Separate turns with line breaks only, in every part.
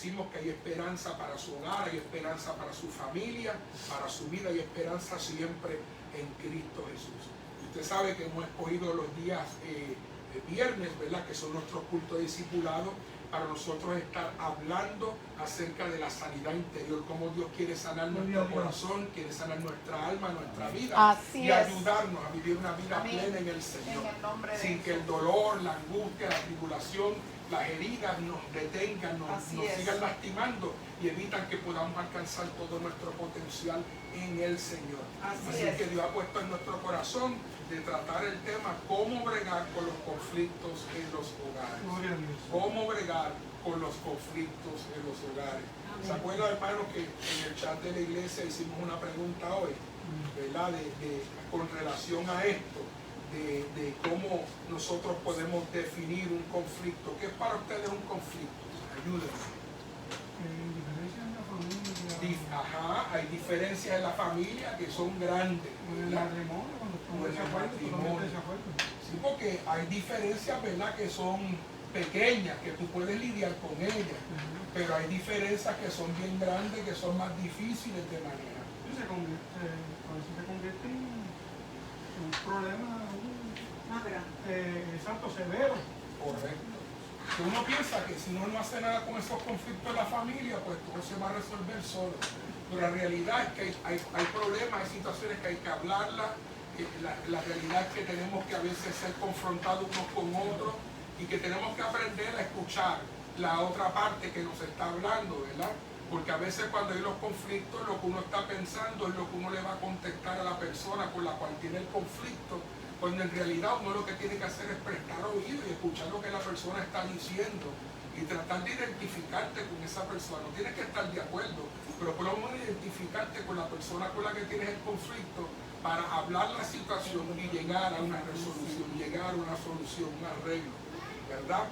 decimos que hay esperanza para su hogar, hay esperanza para su familia, para su vida, hay esperanza siempre en Cristo Jesús. Usted sabe que hemos escogido los días viernes, ¿verdad?, que son nuestros cultos de discipulado, para nosotros estar hablando acerca de la sanidad interior, cómo Dios quiere sanar nuestro corazón, quiere sanar nuestra alma, nuestra vida, y ayudarnos a vivir una vida plena en el Señor, sin que el dolor, la angustia, la tribulación, las heridas nos detengan, nos sigan lastimando y evitan que podamos alcanzar todo nuestro potencial en el Señor. Así que Dios ha puesto en nuestro corazón de tratar el tema cómo bregar con los conflictos en los hogares. Cómo bregar con los conflictos en los hogares. ¿Se acuerdan, hermanos, que en el chat de la iglesia hicimos una pregunta hoy, ¿verdad?, con relación a esto? De cómo nosotros podemos definir un conflicto. ¿Qué es para ustedes un conflicto? Ayúdenme. Hay diferencias en la familia que son grandes.
En el matrimonio, cuando
matrimonio. Sí, porque hay diferencias, ¿verdad?, que son pequeñas, que tú puedes lidiar con ellas, pero hay diferencias que son bien grandes, que son más difíciles de manejar.
Se convierte en un problema exacto, severo.
Correcto. Que uno piensa que si uno no hace nada con esos conflictos en la familia, pues todo se va a resolver solo. Pero la realidad es que hay problemas, hay situaciones que hay que hablarlas. La realidad es que tenemos que a veces ser confrontados unos con otros y que tenemos que aprender a escuchar la otra parte que nos está hablando, ¿verdad? Porque a veces cuando hay los conflictos, lo que uno está pensando es lo que uno le va a contestar a la persona con la cual tiene el conflicto, cuando en realidad uno lo que tiene que hacer es prestar oído y escuchar lo que la persona está diciendo y tratar de identificarte con esa persona. No tienes que estar de acuerdo, pero por lo menos identificarte con la persona con la que tienes el conflicto para hablar la situación y llegar a una resolución, llegar a una solución, un arreglo, ¿verdad?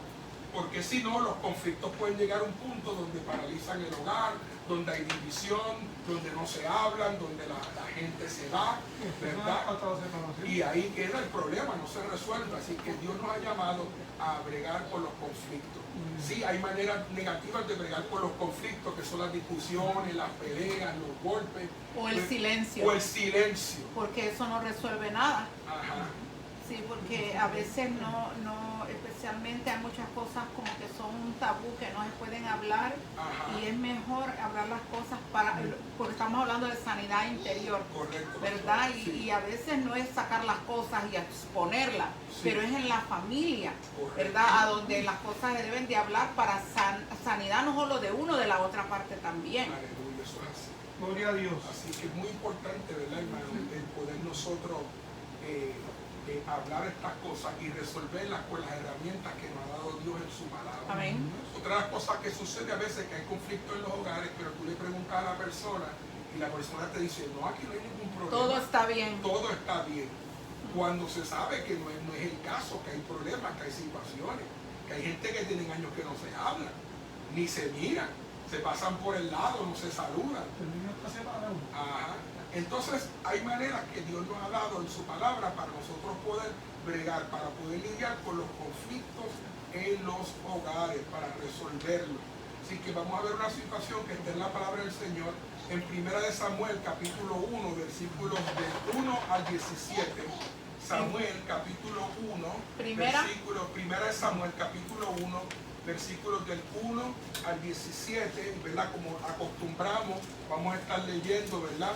Porque si no, los conflictos pueden llegar a un punto donde paralizan el hogar, donde hay división, donde no se hablan, donde la gente se va, ¿verdad? Y ahí queda el problema, no se resuelve. Así que Dios nos ha llamado a bregar con los conflictos. Sí, hay maneras negativas de bregar con los conflictos, que son las discusiones, las peleas, los golpes.
O el silencio.
O el silencio.
Porque eso no resuelve nada.
Ajá.
Sí, porque a veces especialmente hay muchas cosas como que son un tabú, que no se pueden hablar. Ajá. Y es mejor hablar las cosas porque estamos hablando de sanidad interior.
Correcto.
¿Verdad?
Sí.
Y a veces no es sacar las cosas y exponerlas, sí, pero es en la familia, correcto, ¿verdad? A donde las cosas se deben de hablar para sanidad no solo de uno, de la otra parte también.
Aleluya, eso es así.
Gloria a Dios.
Así que es muy importante, ¿verdad, hermano?, el poder nosotros hablar estas cosas y resolverlas con las herramientas que nos ha dado Dios en su palabra.
Amén.
Otra de las cosas que sucede a veces es que hay conflicto en los hogares, pero tú le preguntas a la persona y la persona te dice, no, aquí no hay ningún problema.
Todo está bien.
Todo está bien. Cuando se sabe que no es el caso, que hay problemas, que hay situaciones, que hay gente que tienen años que no se hablan, ni se miran, se pasan por el lado, no se saludan.
El niño está separado.
Ajá. Entonces hay maneras que Dios nos ha dado en su palabra para nosotros poder bregar, para poder lidiar con los conflictos en los hogares, para resolverlos. Así que vamos a ver una situación que está en la palabra del Señor en 1 de Samuel capítulo 1 versículos del 1 al 17. Samuel capítulo 1 1 de Samuel capítulo 1 versículos del 1 al 17, ¿verdad? Como acostumbramos, vamos a estar leyendo, ¿verdad?,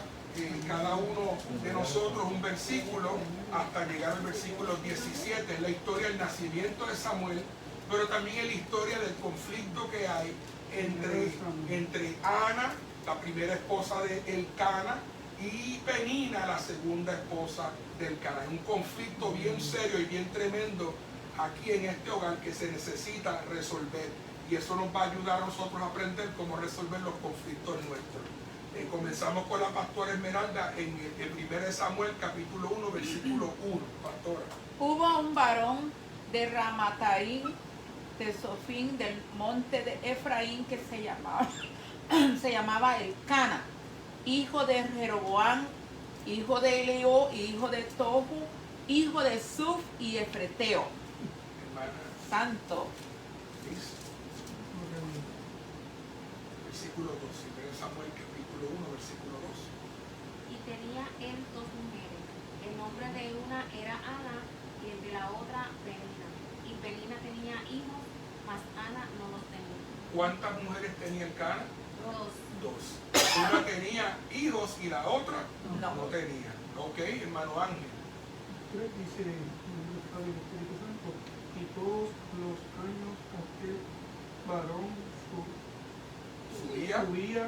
cada uno de nosotros un versículo hasta llegar al versículo 17. Es la historia del nacimiento de Samuel, pero también es la historia del conflicto que hay entre Ana, la primera esposa de Elcana, y Penina, la segunda esposa de Elcana. Un conflicto bien serio y bien tremendo aquí en este hogar que se necesita resolver, y eso nos va a ayudar a nosotros a aprender cómo resolver los conflictos nuestros. Comenzamos con la pastora Esmeralda en 1 Samuel capítulo 1 versículo 1. Pastora.
Hubo un varón de Ramataim de Sofín del monte de Efraín que se llamaba Elcana, hijo de Jeroboam, hijo de Eleo, hijo de Tohu, hijo de Suf y Efreteo.
Hermana.
Santo.
versículo 2. 1 Samuel capítulo 1, versículo 2.
Y tenía él dos mujeres. El nombre de una era Ana y el de la otra Penina. Y Penina tenía hijos, mas Ana no los tenía.
¿Cuántas mujeres tenía el Cana?
Dos.
Dos. Una tenía hijos y la otra
No.
no tenía. Ok, hermano Ángel.
3 dice el Espíritu Santo, y todos los años aquel varón
Subía.
subía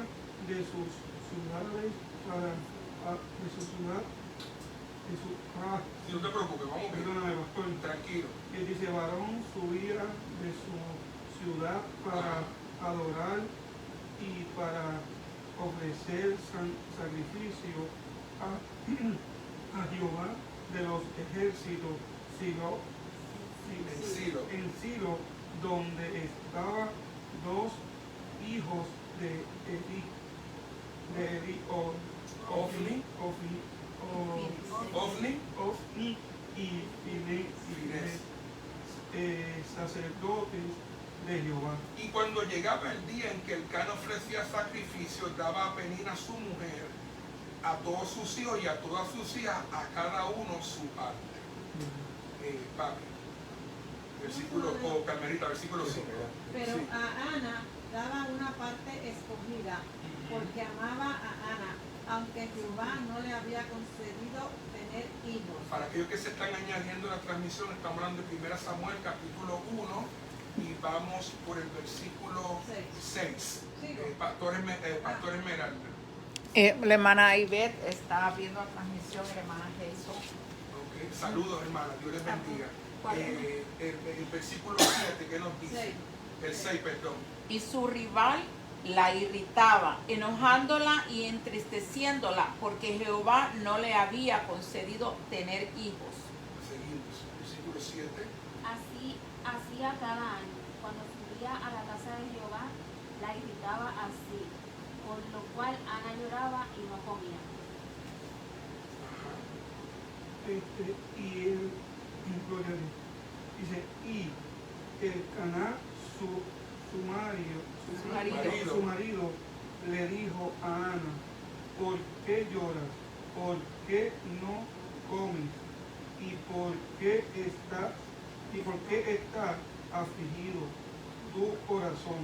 de sus ciudades de su ciudad,
Si no te preocupes, vamos bien.
perdóname, pastor.
Tranquilo.
Y dice, varón subía de su ciudad para adorar y para ofrecer sacrificio a Jehová de los ejércitos, en Silo, donde estaban dos hijos de Eli,
Ofni.
Ofni y Finés, sacerdotes de Jehová.
Y cuando llegaba el día en que el Cana ofrecía sacrificios, daba a Penina su mujer, a todos sus hijos y a todas sus hijas, a cada uno su parte. Papi, versículo, o Carmelita, versículo 5.
Pero
Sí.
a Ana daba una parte escogida, porque amaba a Ana, aunque Jehová no le había concedido tener hijos.
Para aquellos que se están añadiendo a la transmisión, estamos hablando de 1 Samuel capítulo 1 y vamos por el versículo 6.
Sigo.
Pastor Esmeralda.
La hermana Ivette está viendo la transmisión, la hermana Jason.
Okay. Saludos, hermana, Dios les bendiga.
¿Cuál es?
El versículo 7, ¿qué nos dice?
Seis.
El 6, perdón.
Y su rival la irritaba, enojándola y entristeciéndola, porque Jehová no le había concedido tener hijos.
Seguimos. Versículo 7.
Así hacía cada año. Cuando subía a la casa de Jehová, la irritaba así, por lo cual Ana lloraba y no comía.
Y él, gloria a Dios, dice, y el Caná, su marido, le dijo a Ana, ¿por qué lloras? ¿Por qué no comes? ¿Y por qué está afligido tu corazón?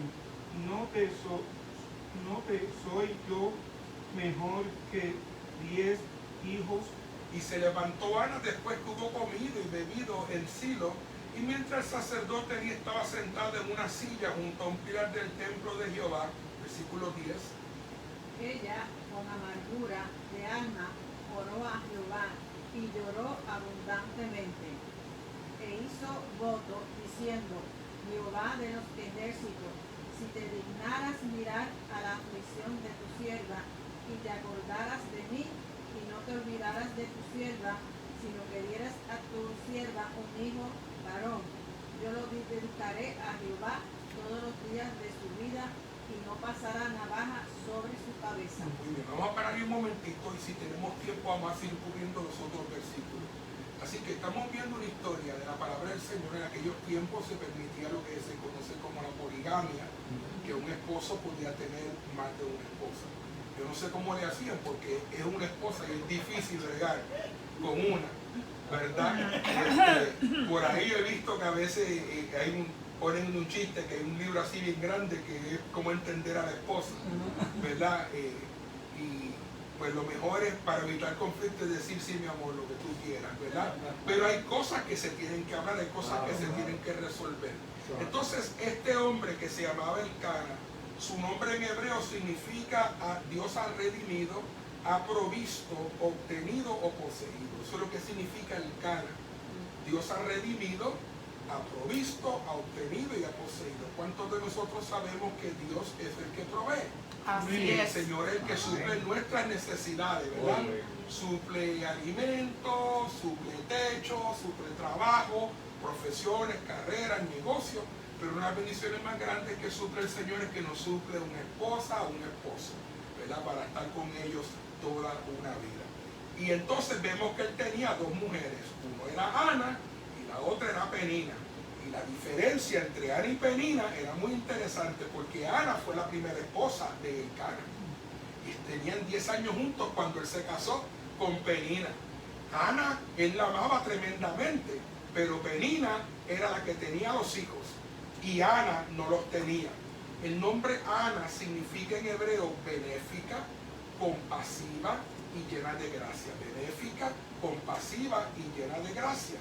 ¿No te soy yo mejor que 10 hijos?
Y se levantó Ana después que hubo comido y bebido en Silo, y mientras el sacerdote allí estaba sentado en una silla junto a un pilar del templo de Jehová, versículo 10.
Ella, con amargura de alma, oró a Jehová y lloró abundantemente. E hizo voto diciendo, Jehová de los ejércitos, si te dignaras mirar a la aflicción de tu sierva y te acordaras de mí y no te olvidaras de tu sierva, sino que dieras a tu sierva un hijo varón, yo lo dedicaré a Jehová todos los días de su vida y no pasará navaja sobre su cabeza.
Muy bien, vamos a parar un momentito y si tenemos tiempo vamos a seguir cubriendo los otros versículos. Así que estamos viendo una historia de la palabra del Señor. En aquellos tiempos se permitía lo que se conoce como la poligamia, que un esposo podía tener más de una esposa. Yo no sé cómo le hacían porque es una esposa y es difícil bregar con una, ¿verdad? Por ahí he visto que a veces ponen un chiste, que hay un libro así bien grande que es cómo entender a la esposa, ¿verdad? Y pues lo mejor es, para evitar conflictos, decir sí, mi amor, lo que tú quieras, ¿verdad? Pero hay cosas que se tienen que hablar, hay cosas que se tienen que resolver. Entonces este hombre que se llamaba el Cana, su nombre en hebreo significa Dios ha redimido, ha provisto, obtenido o poseído. Eso es lo que significa el Cana. Dios ha redimido, ha provisto, ha obtenido y ha poseído. ¿Cuántos de nosotros sabemos que Dios es el que provee?
Así
El
es.
Señor es el que suple nuestras necesidades, ¿verdad? Suple alimentos, suple techo, suple trabajo, profesiones, carreras, negocios. Pero una de las bendiciones más grandes que suple el Señor es que nos suple una esposa o un esposo, ¿verdad? Para estar con ellos toda una vida. Y entonces vemos que él tenía dos mujeres. Uno era Ana y la otra era Penina. Y la diferencia entre Ana y Penina era muy interesante porque Ana fue la primera esposa de Elcana. Y tenían 10 años juntos cuando él se casó con Penina. Ana, él la amaba tremendamente, pero Penina era la que tenía los hijos y Ana no los tenía. El nombre Ana significa en hebreo benéfica, compasiva y llena de gracia. Benéfica, compasiva y llena de gracia.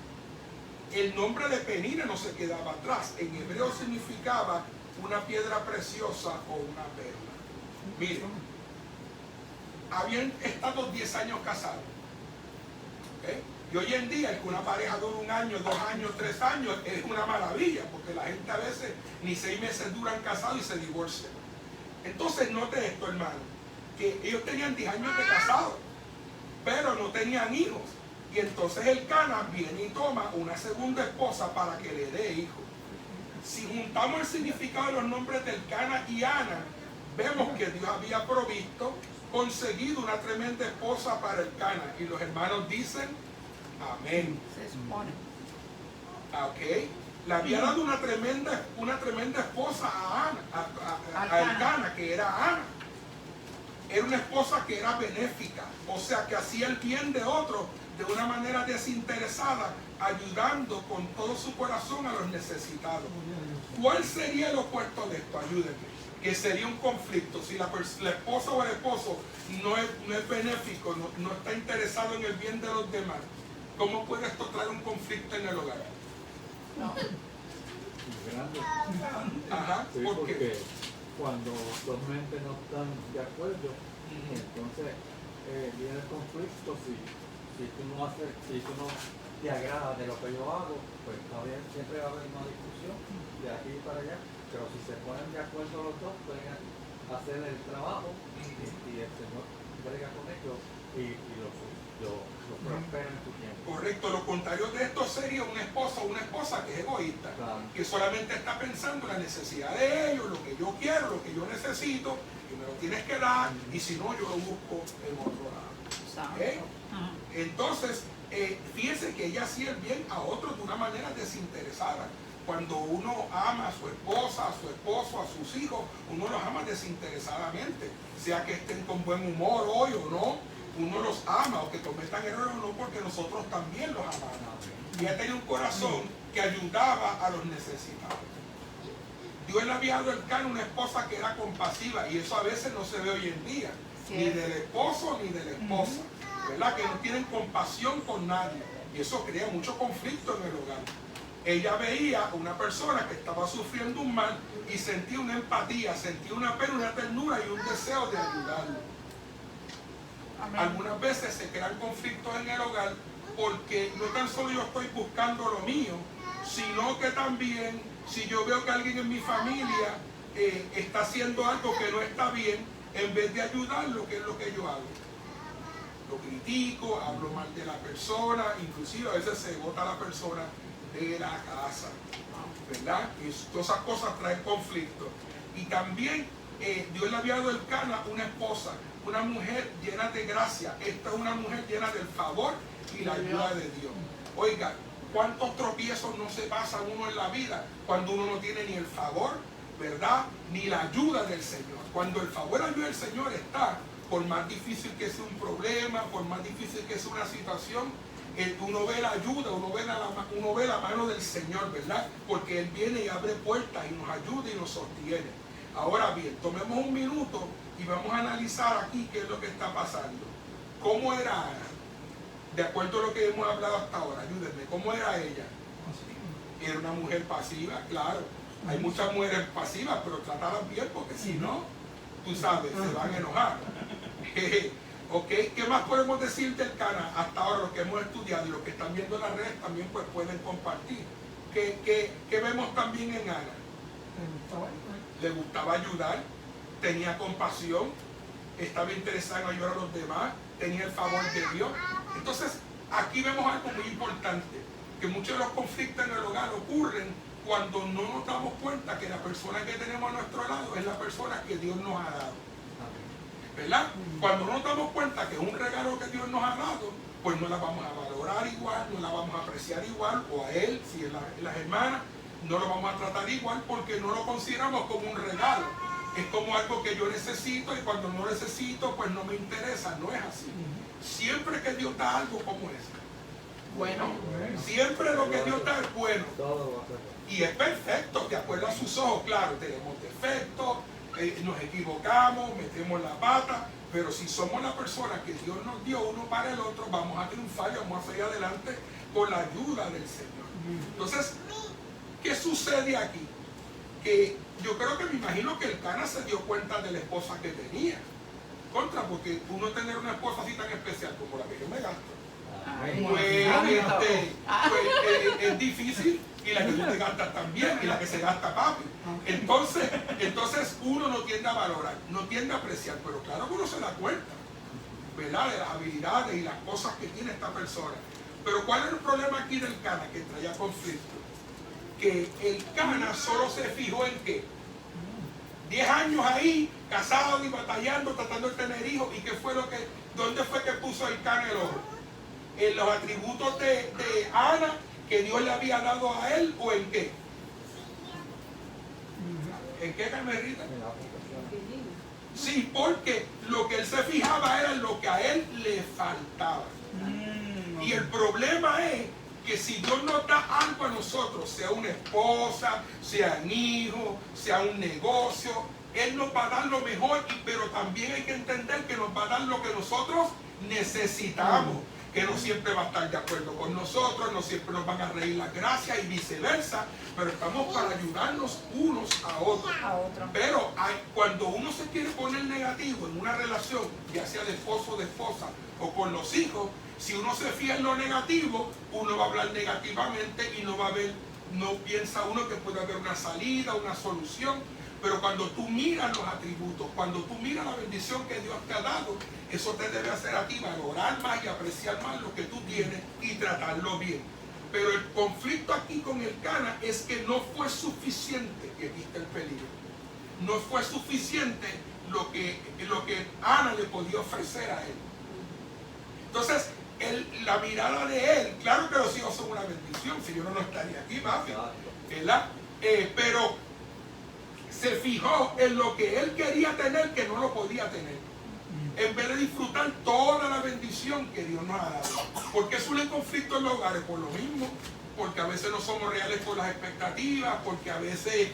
El nombre de Penina no se quedaba atrás. En hebreo significaba una piedra preciosa o una perla. Miren, habían estado 10 años casados. ¿Okay? Y hoy en día, el que una pareja dura 1 año, 2 años, 3 años, es una maravilla, porque la gente a veces ni 6 meses duran casados y se divorcian. Entonces, note esto, hermano, que ellos tenían 10 años de casados, pero no tenían hijos. Y entonces Elcana viene y toma una segunda esposa para que le dé hijos. Si juntamos el significado de los nombres de Elcana y Ana, vemos que Dios había provisto, conseguido una tremenda esposa para Elcana. Y los hermanos dicen, amén.
Se supone.
Ok. Le había dado una tremenda esposa a Ana, a Elcana, que era Ana. Era una esposa que era benéfica, o sea que hacía el bien de otro de una manera desinteresada, ayudando con todo su corazón a los necesitados. ¿Cuál sería el opuesto de esto? Ayúdenme. Que sería un conflicto. Si la esposa o el esposo no es benéfico, no está interesado en el bien de los demás, ¿cómo puede esto traer un conflicto en el hogar?
No.
Grande.
Ajá,
Sí,
¿por qué?
porque cuando dos mentes no están de acuerdo, entonces viene el conflicto. Si tú no te agrada de lo que yo hago, pues está bien, siempre va a haber una discusión de aquí para allá, pero si se ponen de acuerdo los dos, pueden hacer el trabajo y el Señor brega con ellos y lo prospera en tu tiempo.
Correcto, lo contrario de esto sería un esposo o una esposa que es egoísta,
Claro.
que solamente está pensando en la necesidad de ellos, lo que yo quiero, lo que yo necesito, y me lo tienes que dar, y si no, yo lo busco en otro lado. ¿Okay? Entonces, fíjense que ella hacía el bien a otros de una manera desinteresada. Cuando uno ama a su esposa, a su esposo, a sus hijos, uno los ama desinteresadamente, sea que estén con buen humor hoy o no, uno los ama, o que cometan errores o no, porque nosotros también los amamos. Y ella tenía un corazón que ayudaba a los necesitados. Dios le había dado a Elcana una esposa que era compasiva, y eso a veces no se ve hoy en día, ni del esposo ni de la esposa, ¿verdad? Que no tienen compasión con nadie, y eso crea mucho conflicto en el hogar. Ella veía a una persona que estaba sufriendo un mal y sentía una empatía, sentía una pena, una ternura y un deseo de ayudarlo.
Amén.
Algunas veces se crean conflictos en el hogar porque no tan solo yo estoy buscando lo mío, sino que también si yo veo que alguien en mi familia está haciendo algo que no está bien, en vez de ayudarlo, ¿qué es lo que yo hago? Lo critico, hablo mal de la persona, inclusive a veces se bota la persona de la casa, ¿verdad? Y todas esas cosas traen conflicto. Y también Dios le había dado a Elcana una esposa, una mujer llena de gracia. Esta es una mujer llena del favor y la ayuda de Dios. Oiga, ¿cuántos tropiezos no se pasan uno en la vida cuando uno no tiene ni el favor, ¿verdad? Ni la ayuda del Señor. Cuando el favor y la ayuda del Señor está, por más difícil que sea un problema, por más difícil que sea una situación, uno ve la ayuda, uno ve la mano del Señor, ¿verdad? Porque Él viene y abre puertas y nos ayuda y nos sostiene. Ahora bien, tomemos un minuto y vamos a analizar aquí qué es lo que está pasando. ¿Cómo era Ana? De acuerdo a lo que hemos hablado hasta ahora, ayúdenme, ¿cómo era ella? Era una mujer pasiva, claro. Hay muchas mujeres pasivas, pero trátalas bien porque si no, tú sabes, se van a enojar. Ok, ¿qué más podemos decir del Elcana hasta ahora, lo que hemos estudiado y los que están viendo en las redes también pues pueden compartir? ¿Qué vemos también en Ana? Le gustaba ayudar, tenía compasión, estaba interesada en ayudar a los demás, tenía el favor de Dios. Entonces, aquí vemos algo muy importante, que muchos de los conflictos en el hogar ocurren cuando no nos damos cuenta que la persona que tenemos a nuestro lado es la persona que Dios nos ha dado. ¿Verdad? Cuando no nos damos cuenta que es un regalo que Dios nos ha dado, pues no la vamos a valorar igual, no la vamos a apreciar igual, o a él, si es las hermanas, no lo vamos a tratar igual porque no lo consideramos como un regalo. Es como algo que yo necesito y cuando no necesito, pues no me interesa. No es así. Siempre que Dios da algo como eso,
Bueno,
siempre lo que Dios da es bueno.
Todo va a ser bueno.
Y es perfecto, de acuerdo a sus ojos. Claro, tenemos defectos, nos equivocamos, metemos la pata, pero si somos la persona que Dios nos dio uno para el otro, vamos a triunfar y vamos a seguir adelante con la ayuda del Señor. Entonces, ¿qué sucede aquí? Que yo creo que me imagino que el Cana se dio cuenta de la esposa que tenía. Porque uno tener una esposa así tan especial como la que yo me gasto,
Ay,
pues, es difícil, y la que tú te gastas también, y la que se gasta papi. Entonces uno no tiende a valorar, no tiende a apreciar, pero claro que uno se da cuenta, ¿verdad?, de las habilidades y las cosas que tiene esta persona. Pero ¿cuál es el problema aquí del Cana que traía conflicto? Que el Cana solo se fijó en qué. 10 años ahí, casado y batallando, tratando de tener hijos, y qué fue lo que, ¿dónde fue que puso el Cana el ojo? ¿En los atributos de Ana que Dios le había dado a él o en qué? ¿En qué, Carmelita?
En la aplicación.
Sí, porque lo que él se fijaba era en lo que a él le faltaba. Y el problema es que si Dios nos da algo a nosotros, sea una esposa, sea un hijo, sea un negocio, Él nos va a dar lo mejor, pero también hay que entender que nos va a dar lo que nosotros necesitamos. Que no siempre va a estar de acuerdo con nosotros, no siempre nos van a reír las gracias y viceversa, pero estamos para ayudarnos unos a otros. Pero cuando uno se quiere poner negativo en una relación, ya sea de esposo o de esposa o con los hijos, si uno se fía en lo negativo, uno va a hablar negativamente y no va a ver, no piensa uno que puede haber una salida, una solución. Pero cuando tú miras los atributos, cuando tú miras la bendición que Dios te ha dado, eso te debe hacer a ti valorar más y apreciar más lo que tú tienes y tratarlo bien. Pero el conflicto aquí con el Cana es que no fue suficiente, que viste el peligro. No fue suficiente lo que Ana le podía ofrecer a él. Entonces, la mirada de él, claro que los hijos son una bendición, si yo no estaría aquí, ¿verdad? Pero se fijó en lo que él quería tener que no lo podía tener, en vez de disfrutar toda la bendición que Dios nos ha dado. ¿Por qué suelen conflictos en los hogares? Por lo mismo, porque a veces no somos reales con las expectativas, porque a veces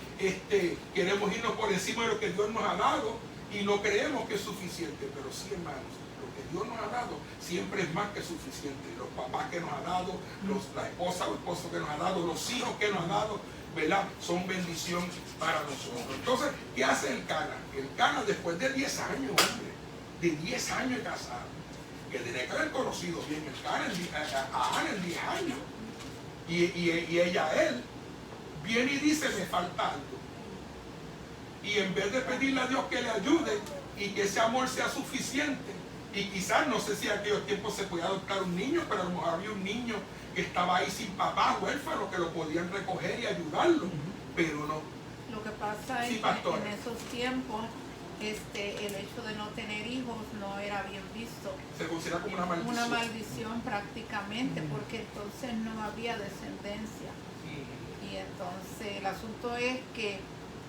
queremos irnos por encima de lo que Dios nos ha dado y no creemos que es suficiente. Pero sí, hermanos, lo que Dios nos ha dado siempre es más que suficiente. Los papás que nos ha dado, la esposa o esposo que nos ha dado, los hijos que nos ha dado, ¿verdad?, son bendición para nosotros. Entonces, ¿qué hace el Cana? El Cana, después de 10 años, hombre, de 10 años de casado, que tiene que haber conocido bien el Cana a Ana en 10 años, y ella a él, viene y dice, me falta algo. Y en vez de pedirle a Dios que le ayude y que ese amor sea suficiente, y quizás, no sé si en aquellos tiempos se podía adoptar un niño, pero a lo mejor había un niño que estaba ahí sin papá, huérfano, que lo podían recoger y ayudarlo, pero no.
Lo que pasa
Sí,
es
pastora.
que en esos tiempos el hecho de no tener hijos no era bien visto.
Se considera como una maldición.
Una maldición prácticamente, porque entonces no había descendencia. Y entonces el asunto es que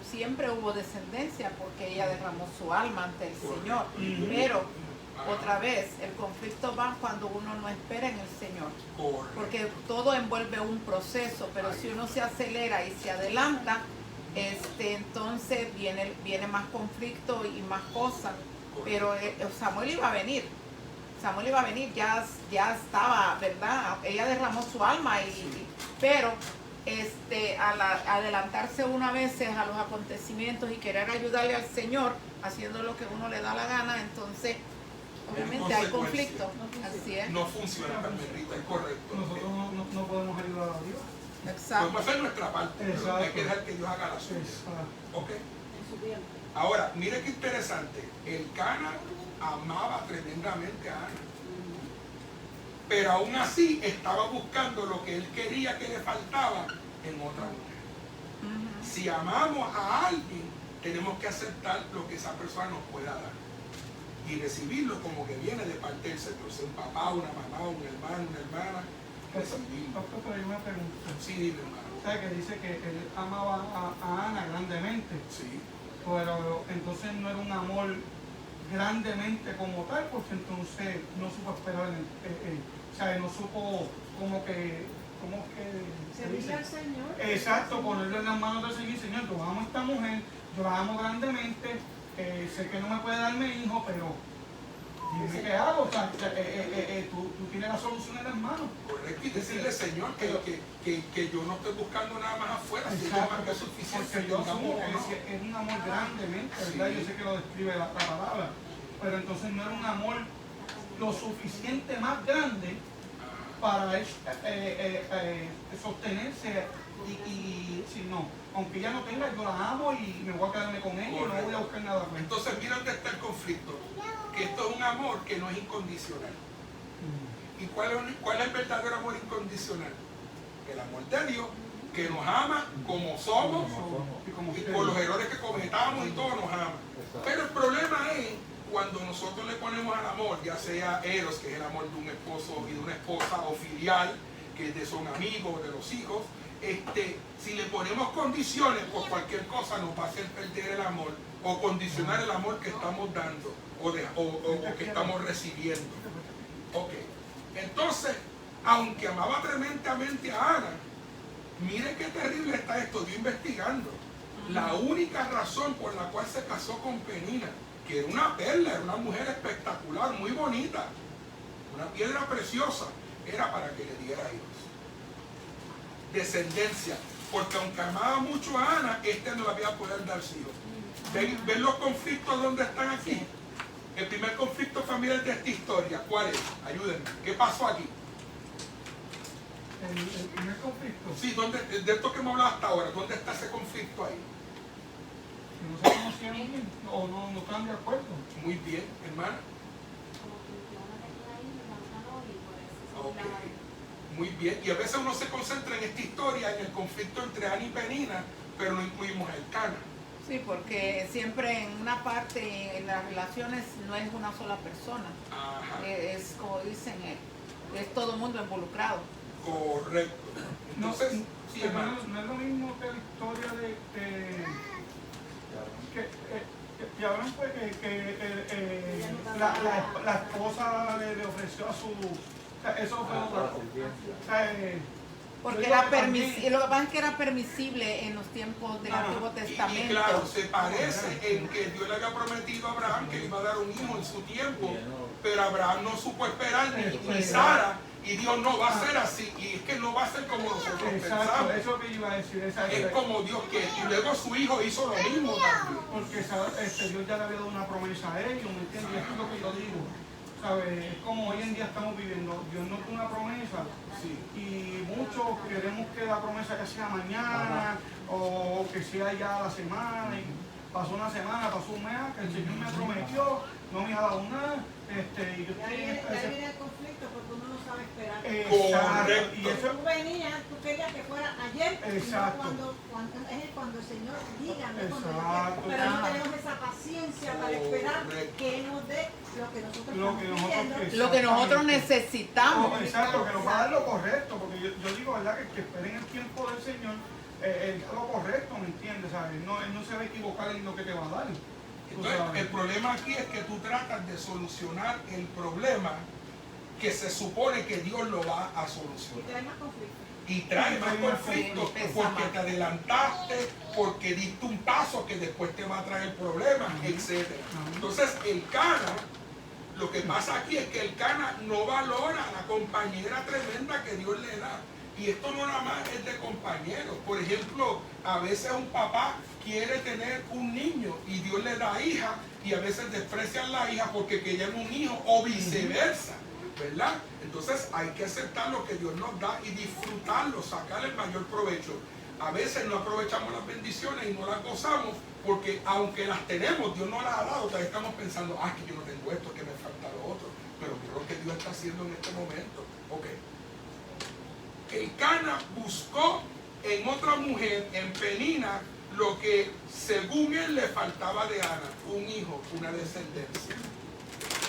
siempre hubo descendencia porque ella derramó su alma ante el Señor. Pero otra vez, el conflicto va cuando uno no espera en el Señor.
Correcto.
Porque todo envuelve un proceso, pero si uno se acelera y se adelanta, entonces viene más conflicto y más cosas. Pero Samuel iba a venir. Samuel iba a venir, ya estaba, ¿verdad? Ella derramó su alma, pero al adelantarse una vez a los acontecimientos y querer ayudarle al Señor, haciendo lo que uno le da la gana, entonces obviamente hay conflicto. Así es.
No funciona, Carmelita, es correcto.
Nosotros no podemos ayudar a Dios.
Exacto.
Podemos hacer nuestra parte, pero
Exacto.
hay que dejar que Dios haga la suya. ¿Ok?
En su tiempo.
Ahora, mire qué interesante. El Cana amaba tremendamente a Ana. Pero aún así estaba buscando lo que él quería que le faltaba en otra mujer. Si amamos a alguien, tenemos que aceptar lo que esa persona nos pueda dar. Y recibirlo como que viene de parte del Señor. Sea un papá, una mamá, un hermano, una hermana. Recibirlo.
Pastor, pero hay una pregunta.
Sí, dime, hermano.
¿sabes? Que dice que él amaba a Ana grandemente,
Sí.
pero entonces no era un amor grandemente como tal, porque entonces no supo esperar o sea, no supo como que se
Servir
dice.
al Señor.
Exacto, ponerle en las manos del Señor. Señor, yo amo a esta mujer, yo la amo grandemente, sé que no me puede darme hijo, pero dime qué hago. O sea, tú tienes la solución en las manos.
Correcto, y decirle, Señor, que yo no estoy buscando nada más afuera, si es
Exacto,
más que suficiente.
porque yo asumo
tengamos
que
o no.
es un amor grandemente, ¿verdad?
Sí.
Yo sé que lo describe la palabra, pero entonces no era un amor lo suficiente más grande para él, sostenerse y si no, aunque ella no tenga, yo la amo y me voy a quedarme con ella y no voy a buscar nada más.
Entonces, mira dónde está el conflicto. Que esto es un amor que no es incondicional. ¿Y cuál es el verdadero amor incondicional? El amor de Dios, que nos ama como somos
Y como
y
usted
por los
dice,
errores que cometamos y todo nos ama. Pero el problema es cuando nosotros le ponemos al amor, ya sea eros, que es el amor de un esposo y de una esposa, o filial, que son amigos de los hijos, si le ponemos condiciones por cualquier cosa nos va a hacer perder el amor o condicionar el amor que estamos dando o que estamos recibiendo. Ok, entonces, aunque amaba tremendamente a Ana, mire qué terrible está esto, yo investigando. La única razón por la cual se casó con Penina, que era una perla, era una mujer espectacular, muy bonita, una piedra preciosa, era para que le diera hijos. Descendencia, porque aunque amaba mucho a Ana, no le había a poder dar hijos. ¿Ven los conflictos donde están aquí? El primer conflicto familiar de esta historia, ¿cuál es? Ayúdenme. ¿Qué pasó aquí?
el primer conflicto,
Sí, de esto que hemos hablado hasta ahora, ¿dónde está ese conflicto ahí?
que no se conocían bien o no están de acuerdo.
Muy bien, hermana.
Como que una tenía hijos, la otra no, y por eso se
Ok.
burlaban.
Muy bien. Y a veces uno se concentra en esta historia, en el conflicto entre Ana y Penina, pero no incluimos a Elcana.
Sí, porque siempre en una parte, en las relaciones, no es una sola persona.
Ajá.
Es como dicen, es todo el mundo involucrado.
Correcto.
No,
Entonces, sí, hermano.
no es lo mismo que la historia de que Abraham fue que la esposa le ofreció a su, o sea, eso fue otra cosa. O sea,
Porque
yo
era
digo que también-
permisible, lo que pasa es que era permisible en los tiempos del
Ajá.
Antiguo
Y
Testamento.
claro, se parece en que Dios le había prometido a Abraham que le iba a dar un hijo en su tiempo, pero Abraham no supo esperar ni Sara, y Dios no va a ser así, y es que no va a ser como nosotros
Exacto,
pensamos.
eso que yo iba a decir,
Es como Dios quiere. Y luego su hijo hizo lo mismo también.
porque Dios ya le había dado una promesa a ellos, ¿me entiendes? Y esto es lo que yo digo, ¿sabes? Es como hoy en día estamos viviendo, Dios nos da una promesa
Sí.
y muchos queremos que la promesa ya sea mañana o que sea ya la semana, y pasó una semana, pasó un mes, que el Señor me prometió, no me ha dado nada, y yo
Y ahí
estoy en
viene el conflicto porque uno no sabe esperar.
Exacto,
Correcto.
y eso
Tú venías, tú querías que fuera ayer,
Exacto.
no cuando el Señor diga, no cuando yo
Exacto.
quiera. Pero no
Ah.
tenemos esa paciencia para esperar
Correcto.
que Él nos dé lo que nosotros
Lo que
estamos
nosotros
pidiendo.
Lo que nosotros
Exactamente.
necesitamos.
Exacto, que nos va a dar lo correcto, porque yo digo, ¿verdad? Que esperen el tiempo del Señor, Él da lo correcto, ¿me entiendes? ¿Sabes? Él no se va a equivocar en lo que te va a dar. Tú
Entonces,
sabes.
el problema aquí es que tú tratas de solucionar el problema que se supone que Dios lo va a
Y
solucionar.
trae más conflictos.
Y trae más conflictos
Pesa
porque
más.
te adelantaste, porque diste un paso que después te va a traer problemas, etc. Entonces, el Cana, lo que pasa aquí es que el Cana no valora a la compañera tremenda que Dios le da. Y esto no nada más es de compañeros. Por ejemplo, a veces un papá quiere tener un niño y Dios le da hija y a veces desprecian la hija porque querían un hijo o viceversa, ¿verdad? Entonces hay que aceptar lo que Dios nos da y disfrutarlo, sacarle el mayor provecho. A veces no aprovechamos las bendiciones y no las gozamos porque aunque las tenemos, Dios no las ha dado. Todavía estamos pensando, que yo no tengo esto, que me falta lo otro. Pero mira lo que Dios está haciendo en este momento. Ok. El Cana buscó en otra mujer, en Penina, lo que según él le faltaba de Ana, un hijo, una descendencia.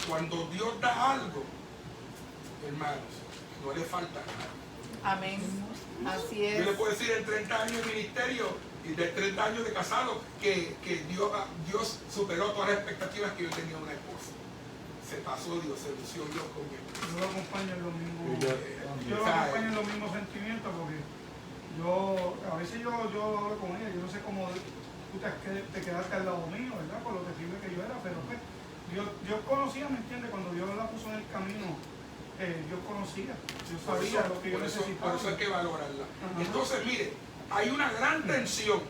Cuando Dios da algo, hermanos, no le falta nada.
Amén. Así
Yo le
es.
puedo decir en 30 años de ministerio y de 30 años de casado que Dios superó todas las expectativas que yo tenía de una esposa. Se pasó Dios, se lució Dios con mi esposa.
Yo lo acompaño en los mismos.
Y yo
Yo lo
también.
acompaño en los mismos sentimientos porque a veces yo hablo con ella, yo no sé cómo tú te quedaste al lado mío, ¿verdad? Por lo terrible que yo era, pero pues Dios conocía, ¿me entiendes? Cuando Dios la puso en el camino, Dios conocía, Dios sabía lo que yo
Por
necesitaba.
eso hay que valorarla.
Ajá.
Entonces, mire, hay una gran tensión.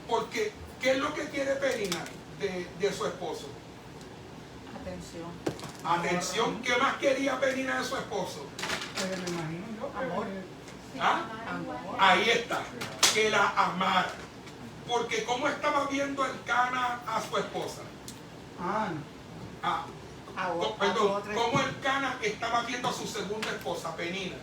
Porque, ¿qué es lo que quiere Penina de su esposo?
Atención.
Atención, ¿qué más quería Penina de su esposo?
Me imagino yo que
Amor.
¿Ah?
Amor.
Ahí está, que la amara. Porque ¿cómo estaba viendo el Cana a su esposa? Ah, perdón, ¿cómo el Cana estaba viendo a su segunda esposa, Penina?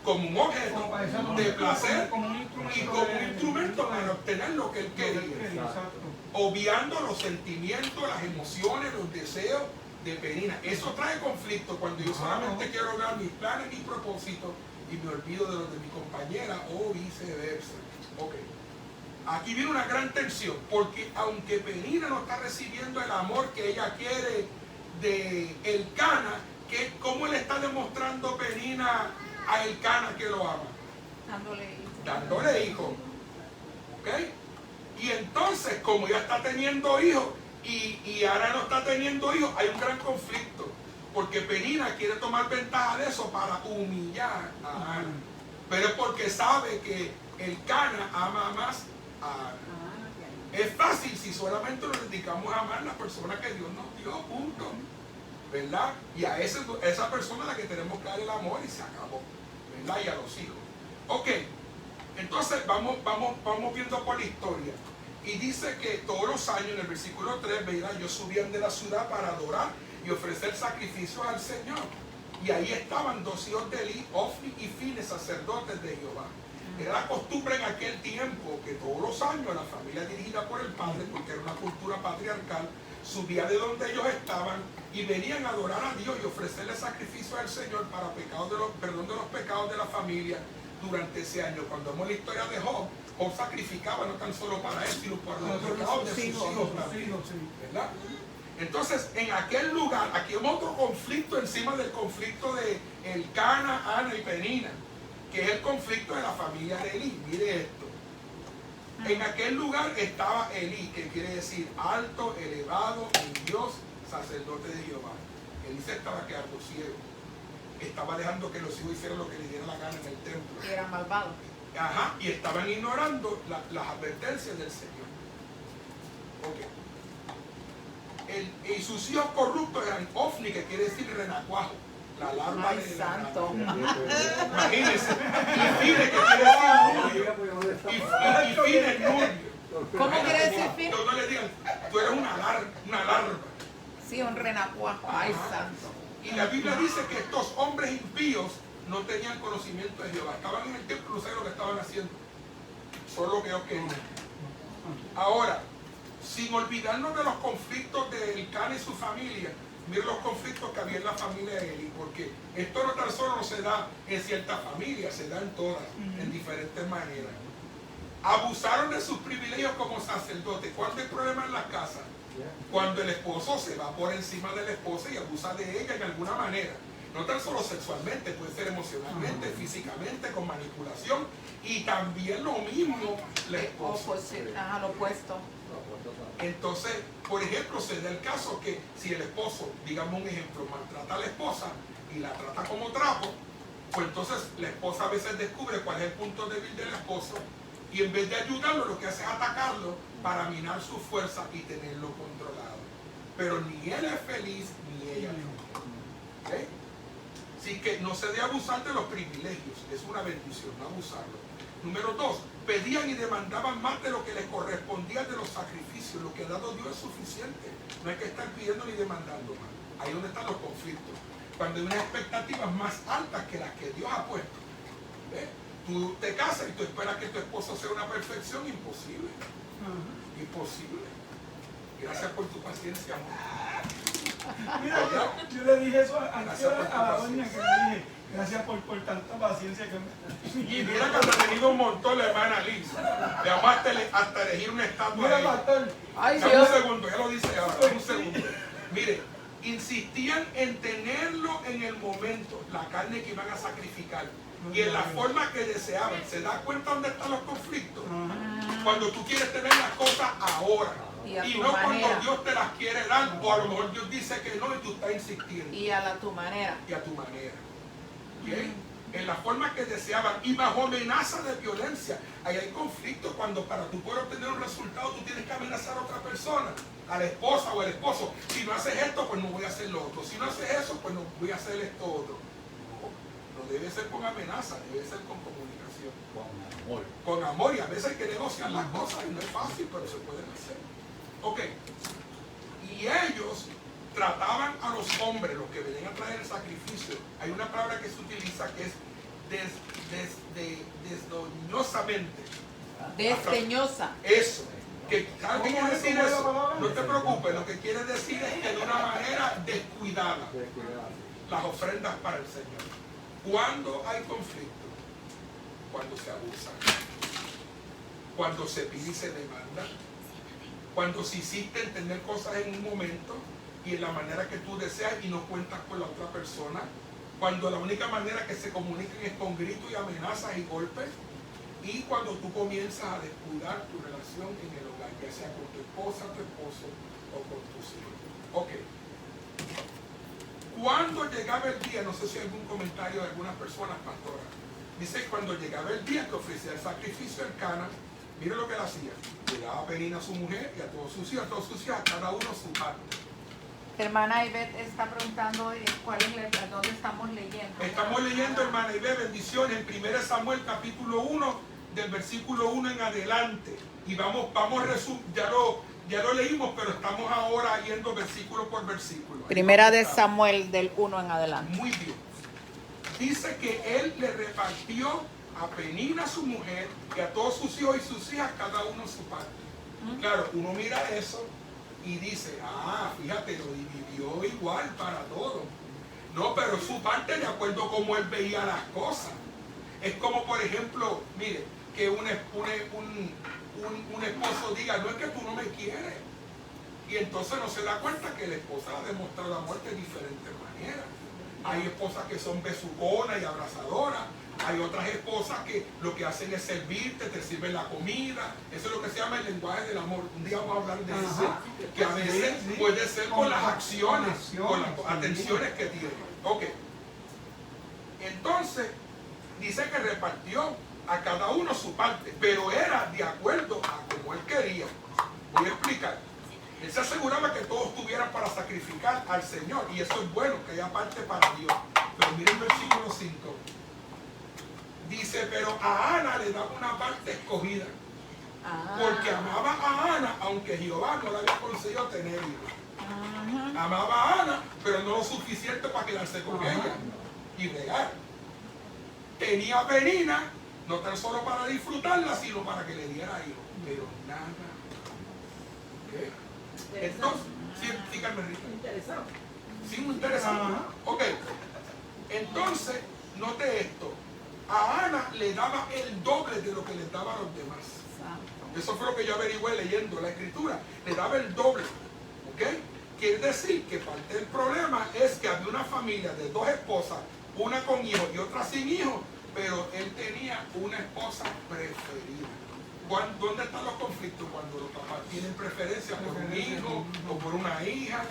Como un objeto de placer
como un
y
instrumento,
como un instrumento para obtener lo que él quería,
Exacto.
obviando los sentimientos, las emociones, los deseos de Penina. Eso trae conflicto cuando yo solamente quiero lograr mis planes, mis propósitos y me olvido de los de mi compañera o viceversa. Ok. Aquí viene una gran tensión, porque aunque Penina no está recibiendo el amor que ella quiere de Elcana, ¿cómo le está demostrando Penina a Elcana que lo ama? Dándole hijos. ¿Ok? Y entonces, como ya está teniendo hijos y ahora no está teniendo hijos, hay un gran conflicto. Porque Penina quiere tomar ventaja de eso para humillar a Ana. Pero es porque sabe que Elcana ama más a Ana. Es fácil si solamente nos dedicamos a amar a la persona que Dios nos dio, punto. ¿Verdad? Y a esa persona a la que tenemos que dar el amor y se acabó. ¿Verdad? Y a los hijos. Ok, entonces vamos viendo por la historia. Y dice que todos los años, en el versículo 3, ¿verdad? Ellos subían de la ciudad para adorar y ofrecer sacrificios al Señor. Y ahí estaban 2 hijos de Eli, Ofni y Fines, sacerdotes de Jehová. Era la costumbre en aquel tiempo que todos los años la familia dirigida por el padre, porque era una cultura patriarcal, subía de donde ellos estaban y venían a adorar a Dios y ofrecerle sacrificio al Señor para perdón de los pecados de la familia durante ese año. Cuando vemos la historia de Job, Job sacrificaba no tan solo para él, sino para los pecados de sus hijos también, ¿verdad? Entonces, en aquel lugar, aquí vemos otro conflicto encima del conflicto de Elcana, Ana y Penina, que es el conflicto de la familia de Eli. Mire esto. En aquel lugar estaba Eli, que quiere decir alto, elevado, un Dios, sacerdote de Jehová. Eli se estaba quedando ciego. Estaba dejando que los hijos hicieran lo que les diera la gana en el templo.
Y era malvado.
Ajá, y estaban ignorando las advertencias del Señor. Ok. Y sus hijos corruptos eran Ofni, que quiere decir renacuajo, la larva
Ay,
de la
santo.
Imagínense. Y Fine, que quiere decir rubio. Y Fine, rubio.
¿Cómo quiere decir fin?
No le digan, tú eres una larva.
Sí, un renacuajo. Ay,
Ajá.
santo.
Y la Biblia dice que estos hombres impíos no tenían conocimiento de Jehová. Estaban en el templo, no sabían lo que estaban haciendo. Solo que ellos querían. Ahora, sin olvidarnos de los conflictos de Elcana y su familia, miren los conflictos que había en la familia de Eli, porque esto no tan solo no se da en ciertas familias, se da en todas, en diferentes maneras. Abusaron de sus privilegios como sacerdotes. ¿Cuándo hay problemas en las casas? Cuando el esposo se va por encima de la esposa y abusa de ella en alguna manera. No tan solo sexualmente, puede ser emocionalmente, físicamente, con manipulación. Y también lo mismo la esposa.
Ajá, lo opuesto.
Entonces, por ejemplo, se da el caso que si el esposo, digamos un ejemplo, maltrata a la esposa y la trata como trapo, pues entonces la esposa a veces descubre cuál es el punto débil del esposo y en vez de ayudarlo, lo que hace es atacarlo para minar su fuerza y tenerlo controlado. Pero ni él es feliz, ni ella es feliz. ¿Okay? Así que no se debe abusar de los privilegios, es una bendición, no abusarlo. Número 2, pedían y demandaban más de lo que les correspondía de los sacrificios. Lo que ha dado Dios es suficiente. No hay que estar pidiendo ni demandando más. Ahí es donde están los conflictos. Cuando hay unas expectativas más altas que las que Dios ha puesto. ¿Ves? Tú te casas y tú esperas que tu esposo sea una perfección. Imposible. Imposible. Gracias por tu paciencia, amor.
Mira, yo le dije eso a la doña, que le dije, gracias por tanta paciencia que me...
Y mira que ha tenido un montón la hermana Liz. Le vamos hasta elegir una estatua
Mira,
de ella.
pastor,
Ay,
Dame
Dios.
un segundo, ya lo dice ahora, dame un segundo. Mire, insistían en tenerlo en el momento, la carne que iban a sacrificar, y en la forma que deseaban. ¿Se da cuenta dónde están los conflictos? Cuando tú quieres tener las cosas ahora,
Y a
y
tu
no cuando
manera.
Dios te las quiere dar, o a lo mejor Dios dice que no y tú estás insistiendo.
Y a tu manera.
Y a tu manera. ¿Ok? En la forma que deseaban y bajo amenaza de violencia. Ahí hay conflicto cuando para tú poder obtener un resultado tú tienes que amenazar a otra persona, a la esposa o al esposo. Si no haces esto, pues no voy a hacer lo otro. Si no haces eso, pues no voy a hacer esto otro. No debe ser con amenaza, debe ser con comunicación.
Con amor.
Con amor, y a veces hay que negociar las cosas y no es fácil, pero se pueden hacer. Ok. Y ellos trataban a los hombres, los que venían a traer el sacrificio. Hay una palabra que se utiliza que es desdeñosamente.
Desdeñosa.
Eso. ¿Sabes qué quiere decir
¿Cómo es la
eso?
palabra?
No te preocupes, lo que quiere decir es que de una manera descuidada las ofrendas para el Señor. ¿Cuándo hay conflicto? Cuando se abusa. Cuando se pide y se demanda. Cuando se insiste en tener cosas en un momento y en la manera que tú deseas y no cuentas con la otra persona. Cuando la única manera que se comunican es con gritos y amenazas y golpes. Y cuando tú comienzas a descuidar tu relación en el hogar, ya sea con tu esposa, tu esposo o con tus hijos. Ok. Cuando llegaba el día, no sé si hay algún comentario de algunas personas, pastora, dice cuando llegaba el día que ofrecía el sacrificio en Cana, mire lo que él hacía. Le daba Penina a su mujer y a todos sus hijos, a cada uno su parte.
Hermana Ivette está preguntando cuál es dónde estamos leyendo.
Estamos leyendo, hermana Ivette, bendiciones, en 1 Samuel capítulo 1, del versículo 1 en adelante. Y vamos ya lo leímos, pero estamos ahora yendo versículo por versículo.
Primera de Samuel del 1 en adelante.
Muy bien. Dice que él le repartió a Penina su mujer y a todos sus hijos y sus hijas, cada uno su parte. Claro, uno mira eso y dice, fíjate, lo dividió igual para todos. No, pero su parte de acuerdo a cómo él veía las cosas. Es como, por ejemplo, mire, que un esposo diga, no es que tú no me quieres. Y entonces no se da cuenta que la esposa ha demostrado amor de diferentes maneras. Hay esposas que son besuconas y abrazadoras. Hay otras esposas que lo que hacen es servirte, te sirven la comida. Eso es lo que se llama el lenguaje del amor. Un día vamos a hablar de eso. Que a veces puede ser con las acciones, con las atenciones que tiene. Ok. Entonces, dice que repartió a cada uno su parte, pero era de acuerdo a como él quería. Voy a explicar. Él se aseguraba que todos tuvieran para sacrificar al Señor, y eso es bueno, que haya parte para Dios. Pero miren el versículo 5. Dice, pero a Ana le daba una parte escogida, porque amaba a Ana, aunque Jehová no le había concedido tener hijos. Amaba a Ana, pero no lo suficiente para quedarse con ella y regar. Tenía a Penina, no tan solo para disfrutarla, sino para que le diera hijos, pero nada. ¿Okay? Entonces, sí, Carmen Rica.
Interesante.
Sí, muy interesante. Ok. Entonces, note esto. A Ana le daba el doble de lo que le daba a los demás. Eso fue lo que yo averigüé leyendo la escritura. Le daba el doble. ¿Ok? Quiere decir que parte del problema es que había una familia de dos esposas, una con hijos y otra sin hijos, pero él tenía una esposa preferida. ¿Dónde están los conflictos? Cuando los papás tienen preferencia por un hijo o por una hija,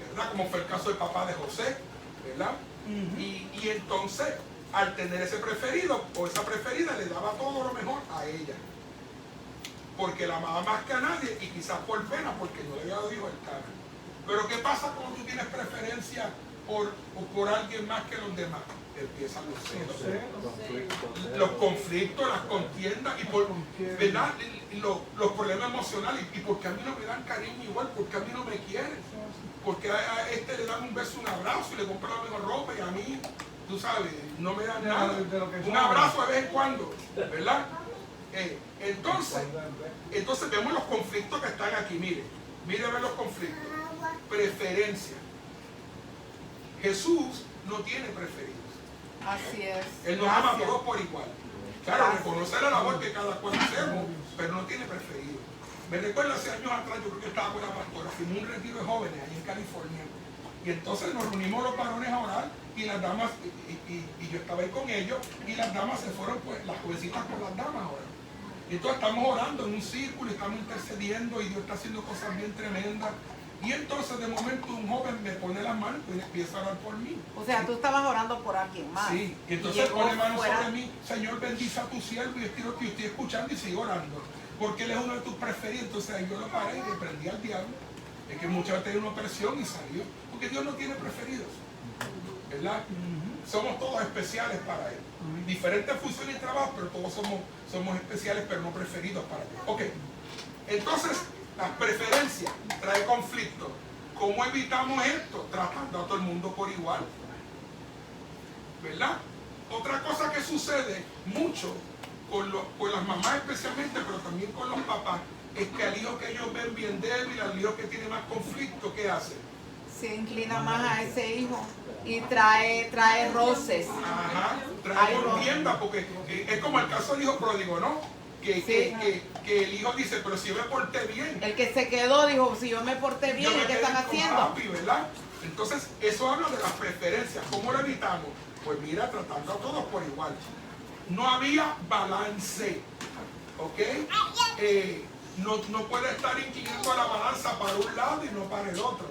¿verdad? Como fue el caso del papá de José, ¿verdad? Y entonces, al tener ese preferido o esa preferida, le daba todo lo mejor a ella. Porque la amaba más que a nadie y quizás por pena, porque no le había dado hijo el cara. Pero ¿qué pasa cuando tú tienes preferencia por alguien más que los demás? Empiezan los celos, los conflictos, las contiendas y ¿verdad? Los problemas emocionales. ¿Y por qué a mí no me dan cariño igual? ¿Por qué a mí no me quieren? Porque a este le dan un beso, un abrazo y le compran la mejor ropa y a mí, tú sabes, no me dan nada? Un abrazo de vez en cuando, ¿verdad? Entonces vemos los conflictos que están aquí. Mire ver los conflictos. Preferencia. Jesús no tiene preferidos.
Así es.
Él nos ama a
Gracias.
todos por igual. Claro, reconoce la labor que cada cual hacemos, pero no tiene preferido. Me recuerdo hace años atrás, yo creo que estaba con la pastora, fuimos a un retiro de jóvenes ahí en California. Y entonces nos reunimos los varones a orar y las damas, y yo estaba ahí con ellos, y las damas se fueron, pues, las jovencitas con las damas ahora. Y entonces estamos orando en un círculo, y estamos intercediendo, y Dios está haciendo cosas bien tremendas. Y entonces de momento un joven me pone las manos y empieza a orar por mí.
O sea, tú estabas orando por alguien más.
Sí, y entonces
llegó
pone manos
fuera.
sobre mí, Señor bendice a tu siervo, y yo quiero que yo estoy escuchando y sigo orando. Porque él es uno de tus preferidos. Entonces ahí yo lo paré y reprendí al diablo. Es que muchas veces tenía una opresión y salió. Porque Dios no tiene preferidos. ¿Verdad? Somos todos especiales para Él. Diferentes funciones y trabajos, pero todos somos especiales, pero no preferidos para Él. Ok. Entonces, las preferencias trae conflicto. ¿Cómo evitamos esto? Tratando a todo el mundo por igual. ¿Verdad? Otra cosa que sucede mucho con las mamás especialmente, pero también con los papás, es que al hijo que ellos ven bien débil, al hijo que tiene más conflicto, ¿qué hace?
Se inclina más a ese hijo y trae roces.
Ajá, trae
Ay,
contienda, porque es como el caso del hijo pródigo, ¿no? Que el hijo dice, pero si yo me porté bien.
El que se quedó dijo, si yo me porté bien,
yo me
¿qué
quedé
están
con
haciendo?
papi, ¿verdad? Entonces, eso habla de las preferencias. ¿Cómo lo evitamos? Pues mira, tratando a todos por igual. No había balance, ¿ok? No puede estar inclinando la balanza para un lado y no para el otro,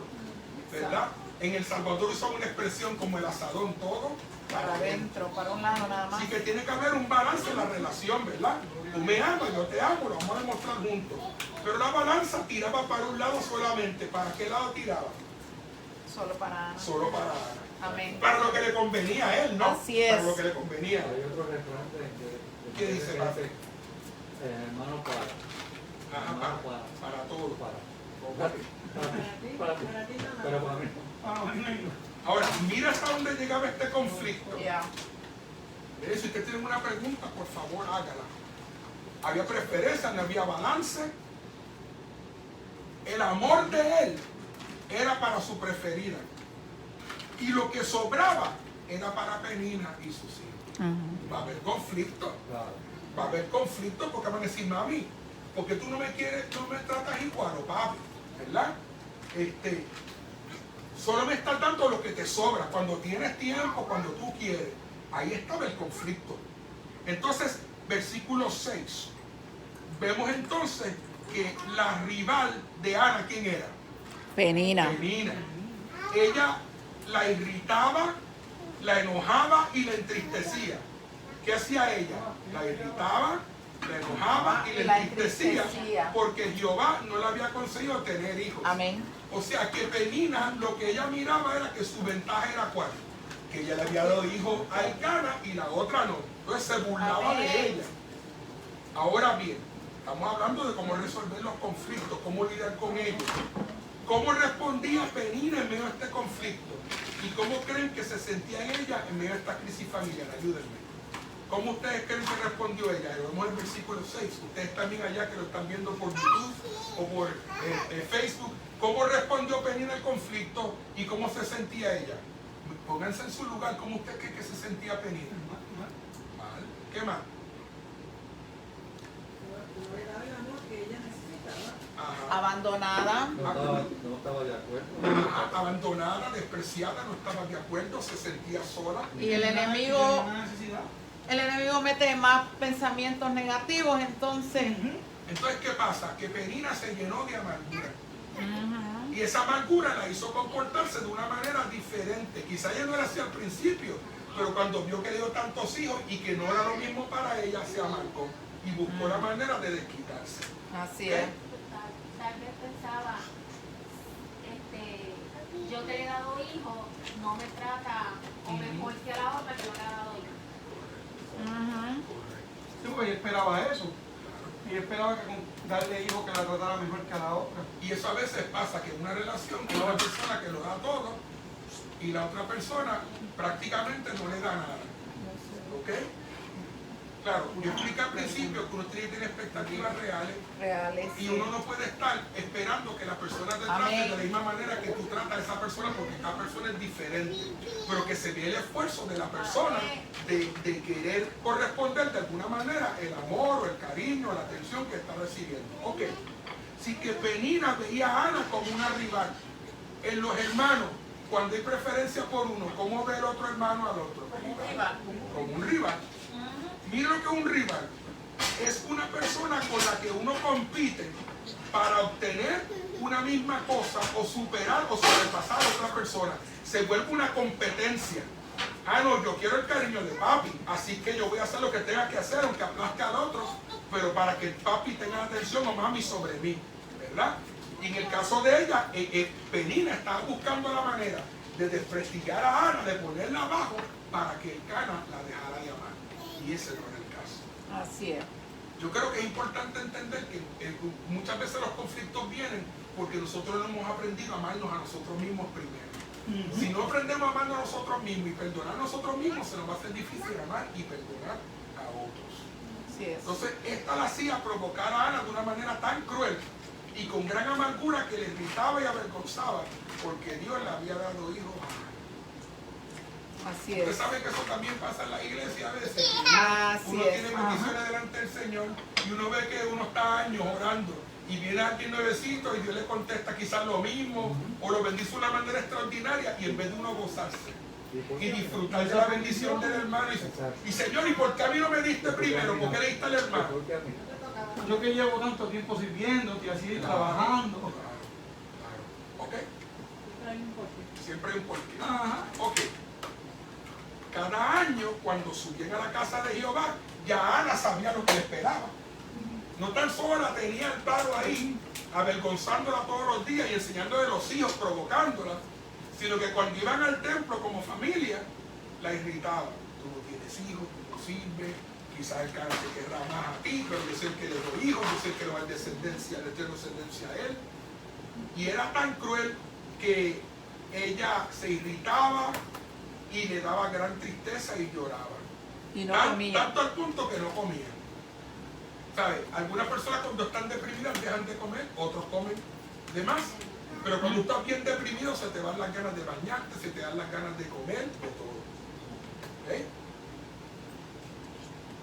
¿verdad? En El Salvador usamos una expresión como el asadón, todo
Para adentro, para un lado nada más.
Así que tiene que haber un balance en la relación, ¿verdad? Tú me amas, yo te amo, lo vamos a demostrar juntos. Pero la balanza tiraba para un lado solamente. ¿Para qué lado tiraba?
Solo para Ana.
Solo para Ana.
Amén.
Para lo que le convenía a él, ¿no?
Así es.
Para lo que le convenía.
Hay otro refrán
¿Qué dice, papi?
hermano para.
Ajá,
Hermano
para todo.
Para ti.
Para ti no,
Pero para mí.
Ahora, mira hasta dónde llegaba este conflicto.
Ya.
Si usted tiene una pregunta, por favor, hágala. Había preferencia, no había balance. El amor de él era para su preferida. Y lo que sobraba era para Penina y sus hijos. Va a haber conflicto.
Claro.
Va a haber conflicto porque van a decir, mami, porque tú no me quieres, no me tratas igual, o papi, ¿verdad? Solo me estás dando lo que te sobra. Cuando tienes tiempo, cuando tú quieres. Ahí estaba el conflicto. Entonces, versículo 6. Vemos entonces que la rival de Ana, ¿quién era?
Penina.
Penina. Ella la irritaba, la enojaba y la entristecía. ¿Qué hacía ella? La irritaba, la enojaba y la entristecía porque Jehová no le había conseguido tener hijos.
Amén.
O sea que Penina lo que ella miraba era que su ventaja era cuál. Que ella le había dado hijo a Elcana y la otra no. Entonces se burlaba de ella. Ahora bien, estamos hablando de cómo resolver los conflictos, cómo lidiar con ellos. ¿Cómo respondía Penina en medio de este conflicto? ¿Y cómo creen que se sentía ella en medio de esta crisis familiar? Ayúdenme. ¿Cómo ustedes creen que respondió ella? Lo vemos en el versículo 6. Ustedes también allá que lo están viendo por YouTube o por Facebook. ¿Cómo respondió Penina al conflicto y cómo se sentía ella? Pónganse en su lugar. ¿Cómo usted cree que se sentía Penina? Mal. ¿Qué más?
no le daba el amor que ella necesitaba.
Ajá.
Abandonada.
No estaba de acuerdo.
Ajá. Abandonada, despreciada, no estaba de acuerdo, se sentía sola.
Y el enemigo mete más pensamientos negativos, entonces.
Entonces, ¿qué pasa? Que Penina se llenó de amargura.
Ujú.
Y esa amargura la hizo comportarse de una manera diferente. Quizá ella no era así al principio, pero cuando vio que le dio tantos hijos y que no era lo mismo para ella, se amargó y buscó la manera de desquitarse.
Así es.
Tal vez pensaba, yo te he dado hijo, no me trata o mejor que a la otra que no le ha dado hijo.
Ujú.
Sí, pues ella esperaba eso. Ella esperaba que con darle hijo que la tratara mejor que a la otra.
Y eso a veces pasa que en una relación hay una persona que lo da todo y la otra persona prácticamente no le da nada. ¿Ok? Claro, yo expliqué al principio que uno tiene que tener expectativas reales y uno no puede estar esperando que la persona te trate de la misma manera que tú tratas a esa persona, porque cada persona es diferente, pero que se ve el esfuerzo de la persona de querer corresponder de alguna manera el amor o el cariño, la atención que está recibiendo. Ok, sí que Penina veía a Ana como una rival. En los hermanos, cuando hay preferencia por uno, ¿cómo ve el otro hermano al otro? Como un rival. Mira lo que es un rival. Es una persona con la que uno compite para obtener una misma cosa o superar o sobrepasar a otra persona. Se vuelve una competencia. Ah, no, yo quiero el cariño de papi, así que yo voy a hacer lo que tenga que hacer, aunque aplazca al otro, pero para que el papi tenga la atención o mami sobre mí, ¿verdad? Y en el caso de ella, Penina estaba buscando la manera de desprestigiar a Ana, de ponerla abajo, para que el Cana la dejara de amar. Y ese no era el caso.
Así es.
Yo creo que es importante entender que muchas veces los conflictos vienen porque nosotros no hemos aprendido a amarnos a nosotros mismos primero. Si no aprendemos a amarnos a nosotros mismos y perdonar a nosotros mismos, se nos va a hacer difícil amar y perdonar a otros.
Así es.
Entonces, esta la hacía provocar a Ana de una manera tan cruel y con gran amargura que le irritaba y avergonzaba, porque Dios le había dado hijos a Ana.
Así
Usted
es.
sabe que eso también pasa en la iglesia a veces.
Así
Uno
es.
tiene bendiciones delante del Señor y uno ve que uno está años orando y viene alguien nuevecito y Dios le contesta quizás lo mismo o lo bendice de una manera extraordinaria, y en vez de uno gozarse y disfrutar de la bendición del hermano y Señor, ¿y por qué a mí no me diste primero? ¿Por qué le diste al hermano?
Porque a mí.
Yo que llevo tanto tiempo sirviéndote y así trabajando.
Claro. ¿Ok? Siempre hay un porqué.
Ajá.
Ok. Cada año, cuando subían a la casa de Jehová, ya Ana sabía lo que le esperaba. No tan solo la tenía el paro ahí, avergonzándola todos los días y enseñándole los hijos, provocándola, sino que cuando iban al templo como familia, la irritaba. Tú no tienes hijos, tú no sirves, quizás el cara te querrá más a ti, pero yo sé que le doy hijos, yo sé que le va a dar descendencia, le tengo descendencia a él. Y era tan cruel que ella se irritaba y le daba gran tristeza y lloraba.
Y no comía.
Tanto al punto que no comían. ¿Sabes? Algunas personas cuando están deprimidas dejan de comer, otros comen de más. Pero cuando estás bien deprimido se te van las ganas de bañarte, se te dan las ganas de comer, de todo. ¿Ok?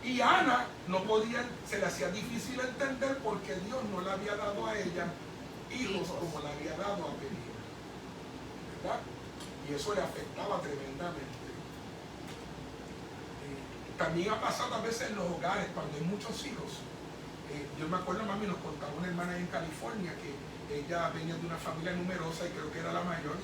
Y Ana no podía, se le hacía difícil entender porque Dios no le había dado a ella hijos como le había dado a Penina. ¿Verdad? Y eso le afectaba tremendamente. También ha pasado a veces en los hogares cuando hay muchos hijos. Yo me acuerdo, mami nos contaba una hermana en California que ella venía de una familia numerosa y creo que era la mayor.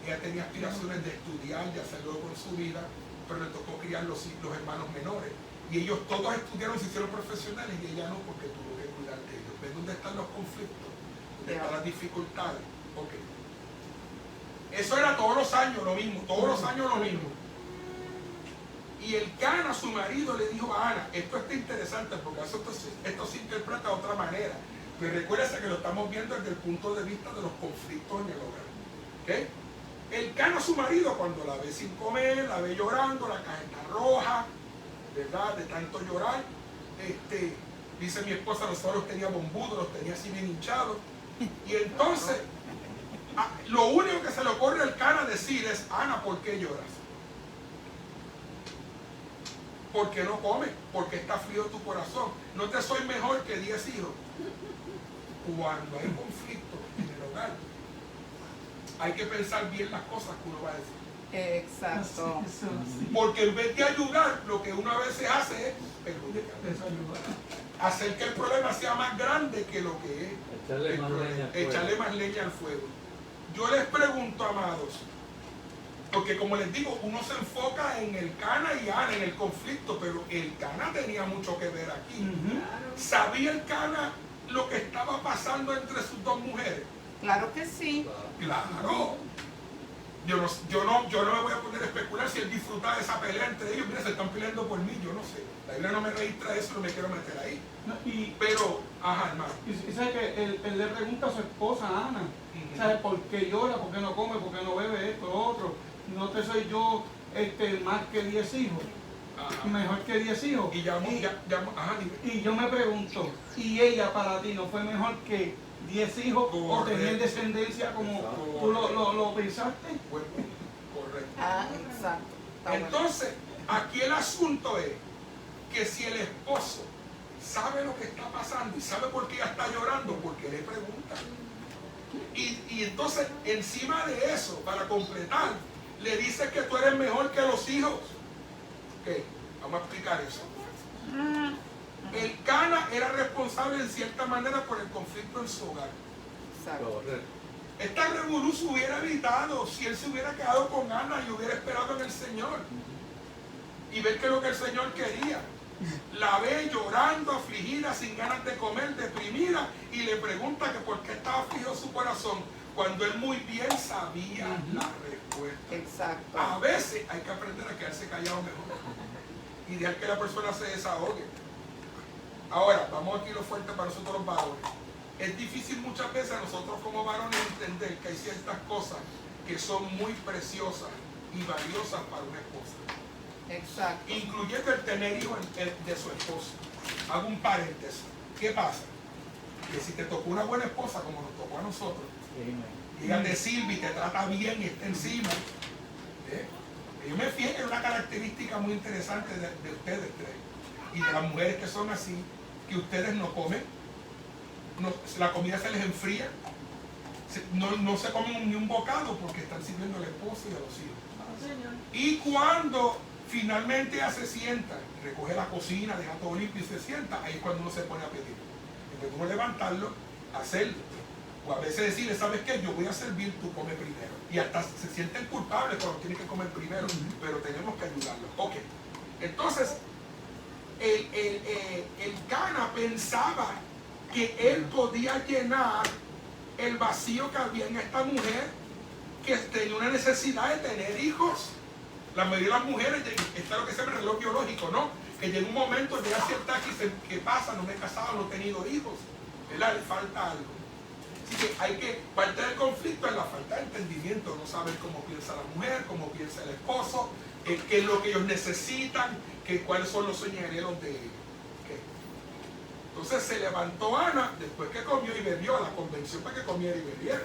Ella tenía aspiraciones de estudiar, de hacer algo con su vida, pero le tocó criar los hermanos menores. Y ellos todos estudiaron, se hicieron profesionales y ella no, porque tuvo que cuidar de ellos. ¿Ven dónde están los conflictos? ¿Dónde están las dificultades? Ok. Eso era todos los años lo mismo, todos los años lo mismo. Y el Cana, su marido, le dijo a Ana, esto está interesante porque esto se interpreta de otra manera. Pero recuérdese que lo estamos viendo desde el punto de vista de los conflictos en el hogar. ¿Okay? El Cana, su marido, cuando la ve sin comer, la ve llorando, la cara está roja, ¿verdad? De tanto llorar, dice mi esposa, nosotros los tenía bombudos, los tenía así bien hinchados. Y entonces, lo único que se le ocurre al Cana decir es, Ana, ¿por qué lloras? ¿Por qué no comes? ¿Por qué está frío tu corazón? ¿No te soy mejor que 10 hijos? Cuando hay conflicto en el hogar, hay que pensar bien las cosas que uno va a decir.
Exacto.
Porque en vez de ayudar, lo que uno a veces hace es perjudicar. Hacer que el problema sea más grande que lo que es. Echarle más leña al fuego. Yo les pregunto, amados, porque como les digo, uno se enfoca en el Cana y Ana, en el conflicto, pero el Cana tenía mucho que ver aquí. ¿Sabía el Cana lo que estaba pasando entre sus dos mujeres?
Claro que sí.
Claro. Yo no me voy a poner a especular si él disfrutaba de esa pelea entre ellos. Mira, se están peleando por mí, yo no sé. La Biblia no me registra eso, no me quiero meter ahí. Pero, ajá, hermano.
Y sabe que él le pregunta a su esposa Ana, ¿sabe por qué llora? ¿Por qué no come? ¿Por qué no bebe esto, lo otro? No te soy yo más que 10 hijos.
Ajá.
mejor que 10 hijos.
Y ajá, dime.
Y yo me pregunto, ¿y ella para ti no fue mejor que 10 hijos o
Correcto.
tener descendencia como tú lo pensaste?
Buen punto. Correcto.
Ah, exacto. Está bueno.
Entonces, aquí el asunto es que si el esposo sabe lo que está pasando y sabe por qué ella está llorando, ¿por qué le pregunta? Y entonces, encima de eso, para completar, le dice que tú eres mejor que los hijos. Ok, vamos a explicar eso. El Cana era responsable en cierta manera por el conflicto en su hogar.
Exacto.
Correcto.
Esta revolución se hubiera evitado si él se hubiera quedado con Ana y hubiera esperado en el Señor. Y ver que es lo que el Señor quería. La ve llorando, afligida, sin ganas de comer, deprimida, y le pregunta que por qué estaba afligido su corazón, cuando él muy bien sabía la respuesta.
Exacto.
A veces hay que aprender a quedarse callado mejor y dejar que la persona se desahogue. Ahora, vamos aquí lo fuerte para nosotros los varones. Es difícil muchas veces a nosotros como varones entender que hay ciertas cosas que son muy preciosas y valiosas para una esposa,
Exacto.
incluyendo el tener hijos de su esposo. Hago un paréntesis. ¿Qué pasa? Que si te tocó una buena esposa como nos tocó a nosotros, y ella te sirve y te trata bien y está encima, yo me fijé que es una característica muy interesante de ustedes tres y de las mujeres que son así, que ustedes no comen, la comida se les enfría, no se comen ni un bocado porque están sirviendo al esposo y a los hijos.
No, Señor.
Y cuando finalmente ella se sienta, recoge la cocina, deja todo limpio y se sienta, ahí es cuando uno se pone a pedir. En vez de uno levantarlo, hacerlo. O a veces decirle, ¿sabes qué? Yo voy a servir, tú come primero. Y hasta se sienten culpables cuando tienen que comer primero, pero tenemos que ayudarlos. Ok. Entonces, el Cana pensaba que él podía llenar el vacío que había en esta mujer, que tenía una necesidad de tener hijos. La mayoría de las mujeres, está lo que se llama el reloj biológico, ¿no? Que llega un momento, llega cierta edad que ¿qué pasa? No me he casado, no he tenido hijos, ¿verdad? Le falta algo. Así que parte del conflicto es la falta de entendimiento, no saber cómo piensa la mujer, cómo piensa el esposo, qué es lo que ellos necesitan, cuáles son los sueños y anhelos de ellos. ¿Okay? Entonces se levantó Ana después que comió y bebió, a la convención para que comiera y bebiera.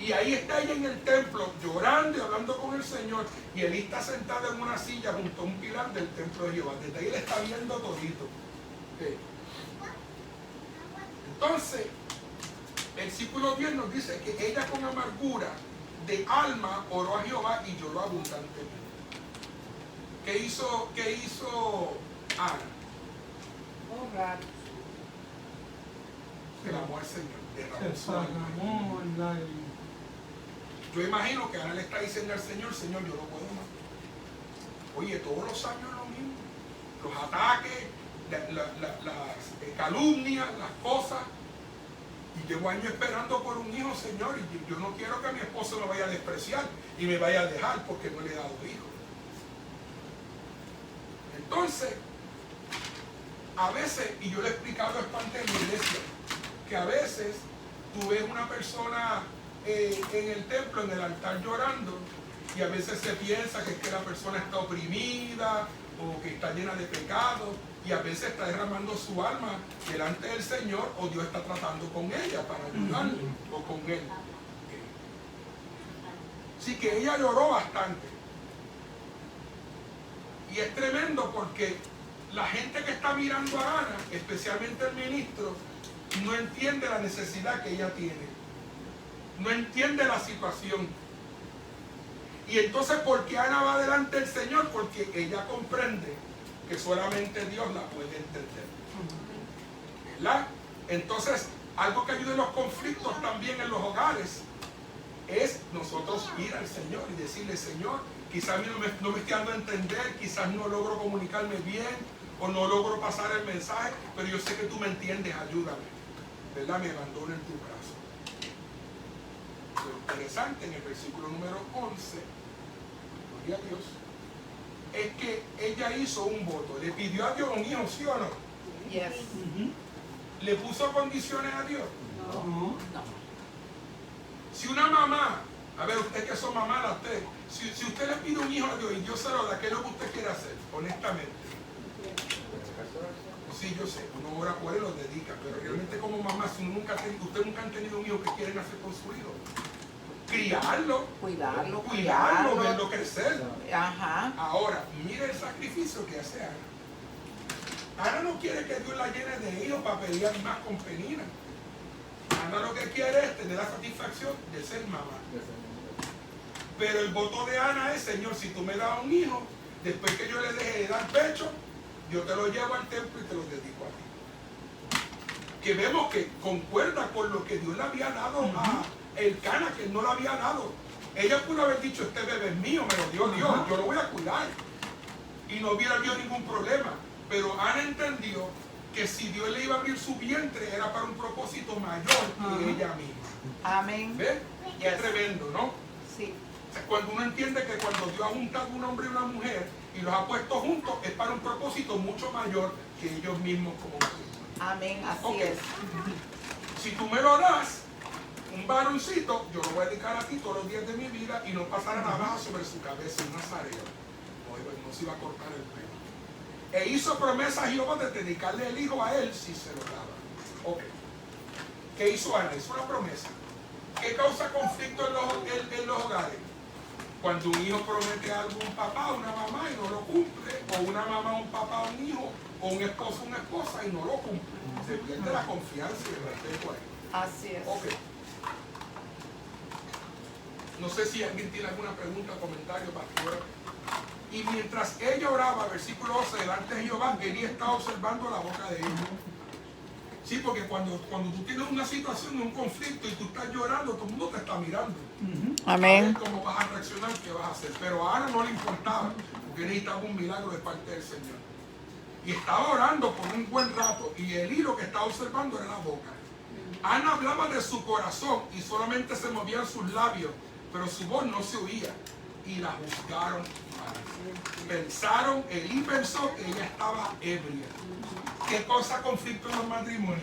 Y ahí está ella en el templo llorando y hablando con el Señor, y Elí está sentada en una silla junto a un pilar del templo de Jehová. Desde ahí le está viendo todito. ¿Okay? Entonces, versículo 10 nos dice que ella con amargura de alma oró a Jehová y lloró abundantemente. ¿Qué hizo Ana?
Orar.
El amor al Señor, derramó
Se
su alma.
derramó en la-
Yo imagino que Ana le está diciendo al Señor, Señor, yo no puedo más. Oye, todos los años lo mismo. Los ataques, las calumnias, las cosas. Y llevo años esperando por un hijo, Señor, y yo no quiero que mi esposo me vaya a despreciar y me vaya a dejar porque no le he dado hijo. Entonces, a veces, y yo le he explicado esto antes en la iglesia, que a veces tú ves una persona en el templo, en el altar llorando, y a veces se piensa que es que la persona está oprimida o que está llena de pecado, y a veces está derramando su alma delante del Señor, o Dios está tratando con ella para ayudarle, o con él. Así que ella lloró bastante. Y es tremendo porque la gente que está mirando a Ana, especialmente el ministro, no entiende la necesidad que ella tiene. No entiende la situación. Y entonces, ¿por qué Ana va delante del Señor? Porque ella comprende que solamente Dios la puede entender. ¿Verdad? Entonces, algo que ayuda en los conflictos también en los hogares es nosotros ir al Señor y decirle, Señor, quizás no me estoy dando a entender, quizás no logro comunicarme bien o no logro pasar el mensaje, pero yo sé que tú me entiendes, ayúdame. ¿Verdad? Me abandono en tu brazo. Lo interesante en el versículo número 11, gloria a Dios, es que ella hizo un voto, le pidió a Dios un hijo, ¿sí o no?
Yes.
¿Le puso condiciones a Dios?
No.
No.
Si una mamá A ver, usted que son mamá, usted, si usted le pide un hijo a Dios y Dios se lo da, ¿qué es lo que usted quiere hacer? Honestamente. Sí, yo sé, uno ora por él, lo dedica, pero realmente como mamá, si usted nunca han tenido un hijo, ¿qué quieren hacer con su hijo? Criarlo,
Cuidarlo.
verlo crecer.
Ajá.
Ahora, mire el sacrificio que hace Ana. Ana no quiere que Dios la llene de hijos para pelear más con Penina. Ana lo que quiere es tener la satisfacción de ser mamá. Pero el voto de Ana es, Señor, si tú me das un hijo, después que yo le deje de dar pecho, yo te lo llevo al templo y te lo dedico a ti. Que vemos que concuerda con lo que Dios le había dado a Elcana, que él no le había dado. Ella pudo haber dicho, este bebé es mío, me lo dio Dios, yo lo voy a cuidar. Y no hubiera habido ningún problema. Pero Ana entendió que si Dios le iba a abrir su vientre, era para un propósito mayor que ella misma.
Amén.
¿Ves? Qué
Yes.
tremendo, ¿no?
Sí.
Cuando uno entiende que cuando Dios ha juntado un hombre y una mujer y los ha puesto juntos, es para un propósito mucho mayor que ellos mismos como matrimonios.
Amén. Así
Ok.
es.
Si tú me lo das, un varoncito, yo lo voy a dedicar a ti todos los días de mi vida y no pasará navaja sobre su cabeza, un nazareo. No se iba a cortar el pelo. E hizo promesa a Jehová de dedicarle el hijo a él si se lo daba. Ok. ¿Qué hizo Ana? Hizo una promesa. ¿Qué causa conflicto en los hogares? Cuando un hijo promete algo a un papá o una mamá y no lo cumple, o una mamá a un papá o un hijo, o un esposo o una esposa y no lo cumple. Se pierde la confianza y el respeto a él.
Así es.
Ok. No sé si alguien tiene alguna pregunta o comentario, pastor. Y mientras ella oraba, versículo 12, delante de Jehová, Elí estaba observando la boca de ella. Sí, porque cuando tú tienes una situación, un conflicto y tú estás llorando, todo el mundo te está mirando. A ver cómo vas a reaccionar, qué vas a hacer. Pero a Ana no le importaba, porque necesitaba un milagro de parte del Señor. Y estaba orando por un buen rato, y Elí lo que estaba observando era la boca. Ana hablaba de su corazón y solamente se movían sus labios, pero su voz no se oía. Y la juzgaron mal. Pensaron, Elí pensó que ella estaba ebria. ¿Qué cosa conflicto en los matrimonios?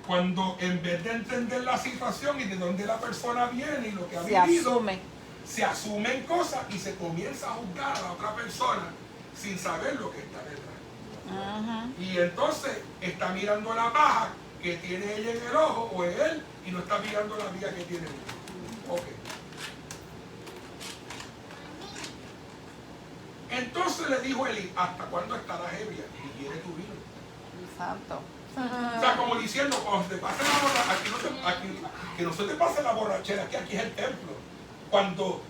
Cuando en vez de entender la situación y de dónde la persona viene y lo que ha vivido, se asumen cosas y se comienza a juzgar a la otra persona sin saber lo que está detrás. Y entonces está mirando la paja que tiene ella en el ojo o en él y no está mirando la vida que tiene él. Ok. Entonces le dijo Elí, ¿hasta cuándo estarás ebria? Y quiere tu vino.
Santo.
O sea, como diciendo, cuando se te pase la borrachera, que no se te pase la borrachera, que aquí es el templo. Cuando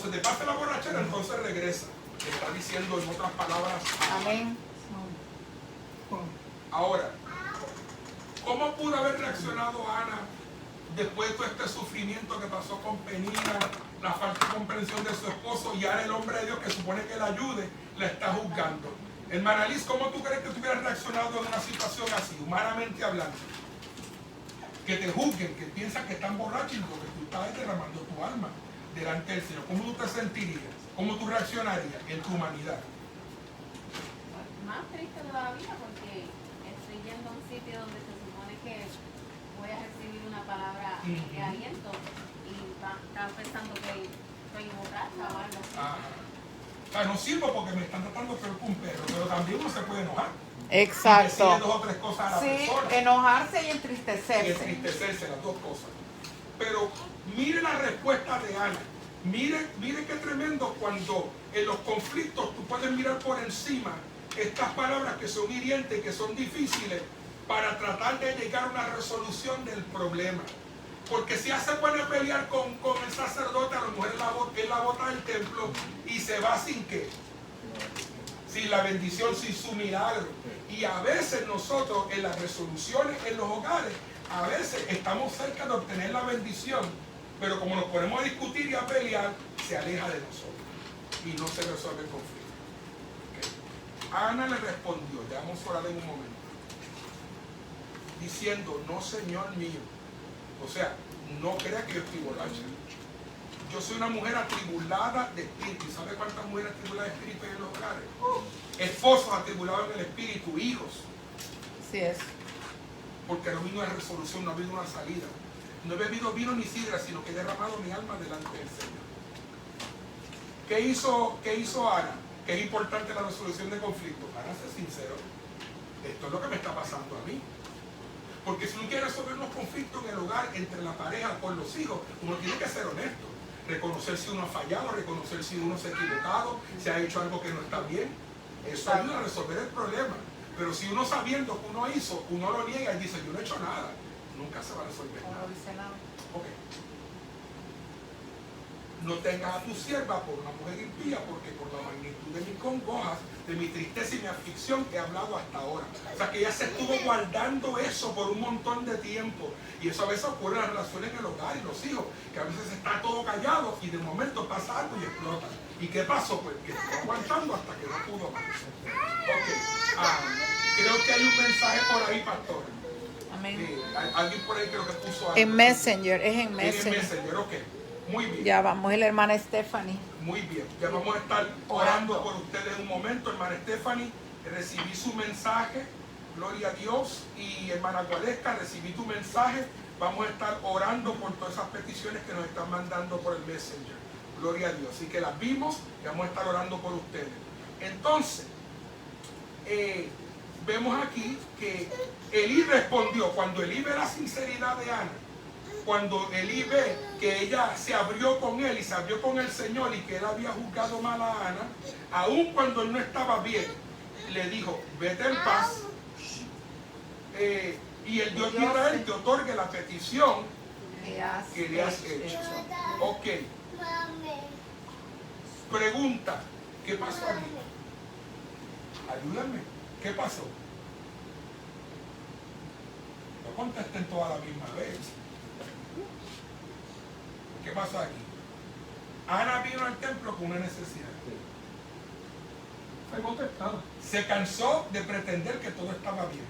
se te pase la borrachera, entonces regresa. Está diciendo en otras palabras.
Amén.
Ahora, ¿cómo pudo haber reaccionado Ana después de todo este sufrimiento que pasó con Penina, la falta de comprensión de su esposo y ahora el hombre de Dios que supone que la ayude, la está juzgando? Hermana Liz, ¿cómo tú crees que tú hubieras reaccionado en una situación así, humanamente hablando? Que te juzguen, que piensan que están borrachos y porque tú estás derramando tu alma delante del Señor. ¿Cómo tú te sentirías? ¿Cómo tú reaccionarías en tu humanidad?
Más triste todavía porque estoy yendo a un sitio donde se supone que voy a recibir una palabra de aliento y estaba pensando que estoy borracha o algo así.
O sea, no sirvo porque me están tratando peor que un perro, pero también uno se puede enojar. Y
Exacto.
decirle dos o tres cosas a la
Sí,
persona.
enojarse y
Y
entristecerse.
entristecerse, las dos cosas. Pero mire la respuesta de Ana. Mire qué tremendo cuando en los conflictos tú puedes mirar por encima estas palabras que son hirientes, que son difíciles, para tratar de llegar a una resolución del problema. Porque si se puede pelear con el sacerdote, a lo mejor él la bota del templo y se va sin qué. Sin la bendición, sin su milagro. Y a veces nosotros en las resoluciones en los hogares, a veces estamos cerca de obtener la bendición, pero como nos ponemos a discutir y a pelear, se aleja de nosotros y no se resuelve el conflicto. Okay. Ana le respondió, ya vamos a orar en un momento, diciendo, no, Señor mío, o sea, no crea que yo estoy borracha. Yo soy una mujer atribulada de espíritu. ¿Y sabe cuántas mujeres atribuladas de espíritu hay en los hogares? Esposos atribulados en el espíritu, hijos.
Así es.
Porque no vino una resolución, no vino una salida. no he bebido vino ni sidra, sino que he derramado mi alma delante del Señor. ¿Qué hizo Ana? Que es importante la resolución de conflictos. Ana, ser sincero, esto es lo que me está pasando a mí. Porque si uno quiere resolver unos conflictos en el hogar, entre la pareja, con los hijos, uno tiene que ser honesto. Reconocer si uno ha fallado, reconocer si uno se ha equivocado, si ha hecho algo que no está bien. Eso ayuda a resolver el problema. Pero si uno sabiendo que uno hizo, uno lo niega y dice, yo no he hecho nada, nunca se va a resolver
No
nada.
dice nada.
Ok. No tengas a tu sierva por una mujer impía, porque por la magnitud de mis congojas, de mi tristeza y mi aflicción he hablado hasta ahora. O sea que ella se estuvo guardando eso por un montón de tiempo. Y eso a veces ocurre en las relaciones en el hogar y los hijos, que a veces está todo callado y de momento pasa algo y explota. ¿Y qué pasó? Pues que estuvo aguantando hasta que no pudo más. Ok. Creo que hay un mensaje por ahí, pastor.
Amén.
Alguien por ahí creo que puso algo.
En Messenger, es en
En
Messenger.
Messenger, ok. Muy bien.
Ya vamos, es la hermana Stephanie.
Muy bien, ya vamos a estar orando por ustedes un momento, hermana Stephanie. Recibí su mensaje, gloria a Dios. Y hermana Gualesca, recibí tu mensaje. Vamos a estar orando por todas esas peticiones que nos están mandando por el Messenger. Gloria a Dios. Así que las vimos y vamos a estar orando por ustedes. Entonces, vemos aquí que Elí respondió. Cuando Elí ve la sinceridad de Ana, cuando Elí ve que ella se abrió con él y se abrió con el Señor y que él había juzgado mal a Ana, aun cuando él no estaba bien, le dijo, vete en paz, y el Dios de Israel te otorgue la petición que le has hecho. Ok. Pregunta, ¿qué pasó aquí? Ayúdenme, ¿qué pasó? No contesten toda la misma vez. ¿Qué pasó aquí? Ana vino al templo con una necesidad.
Fue contestada.
Se cansó de pretender que todo estaba bien.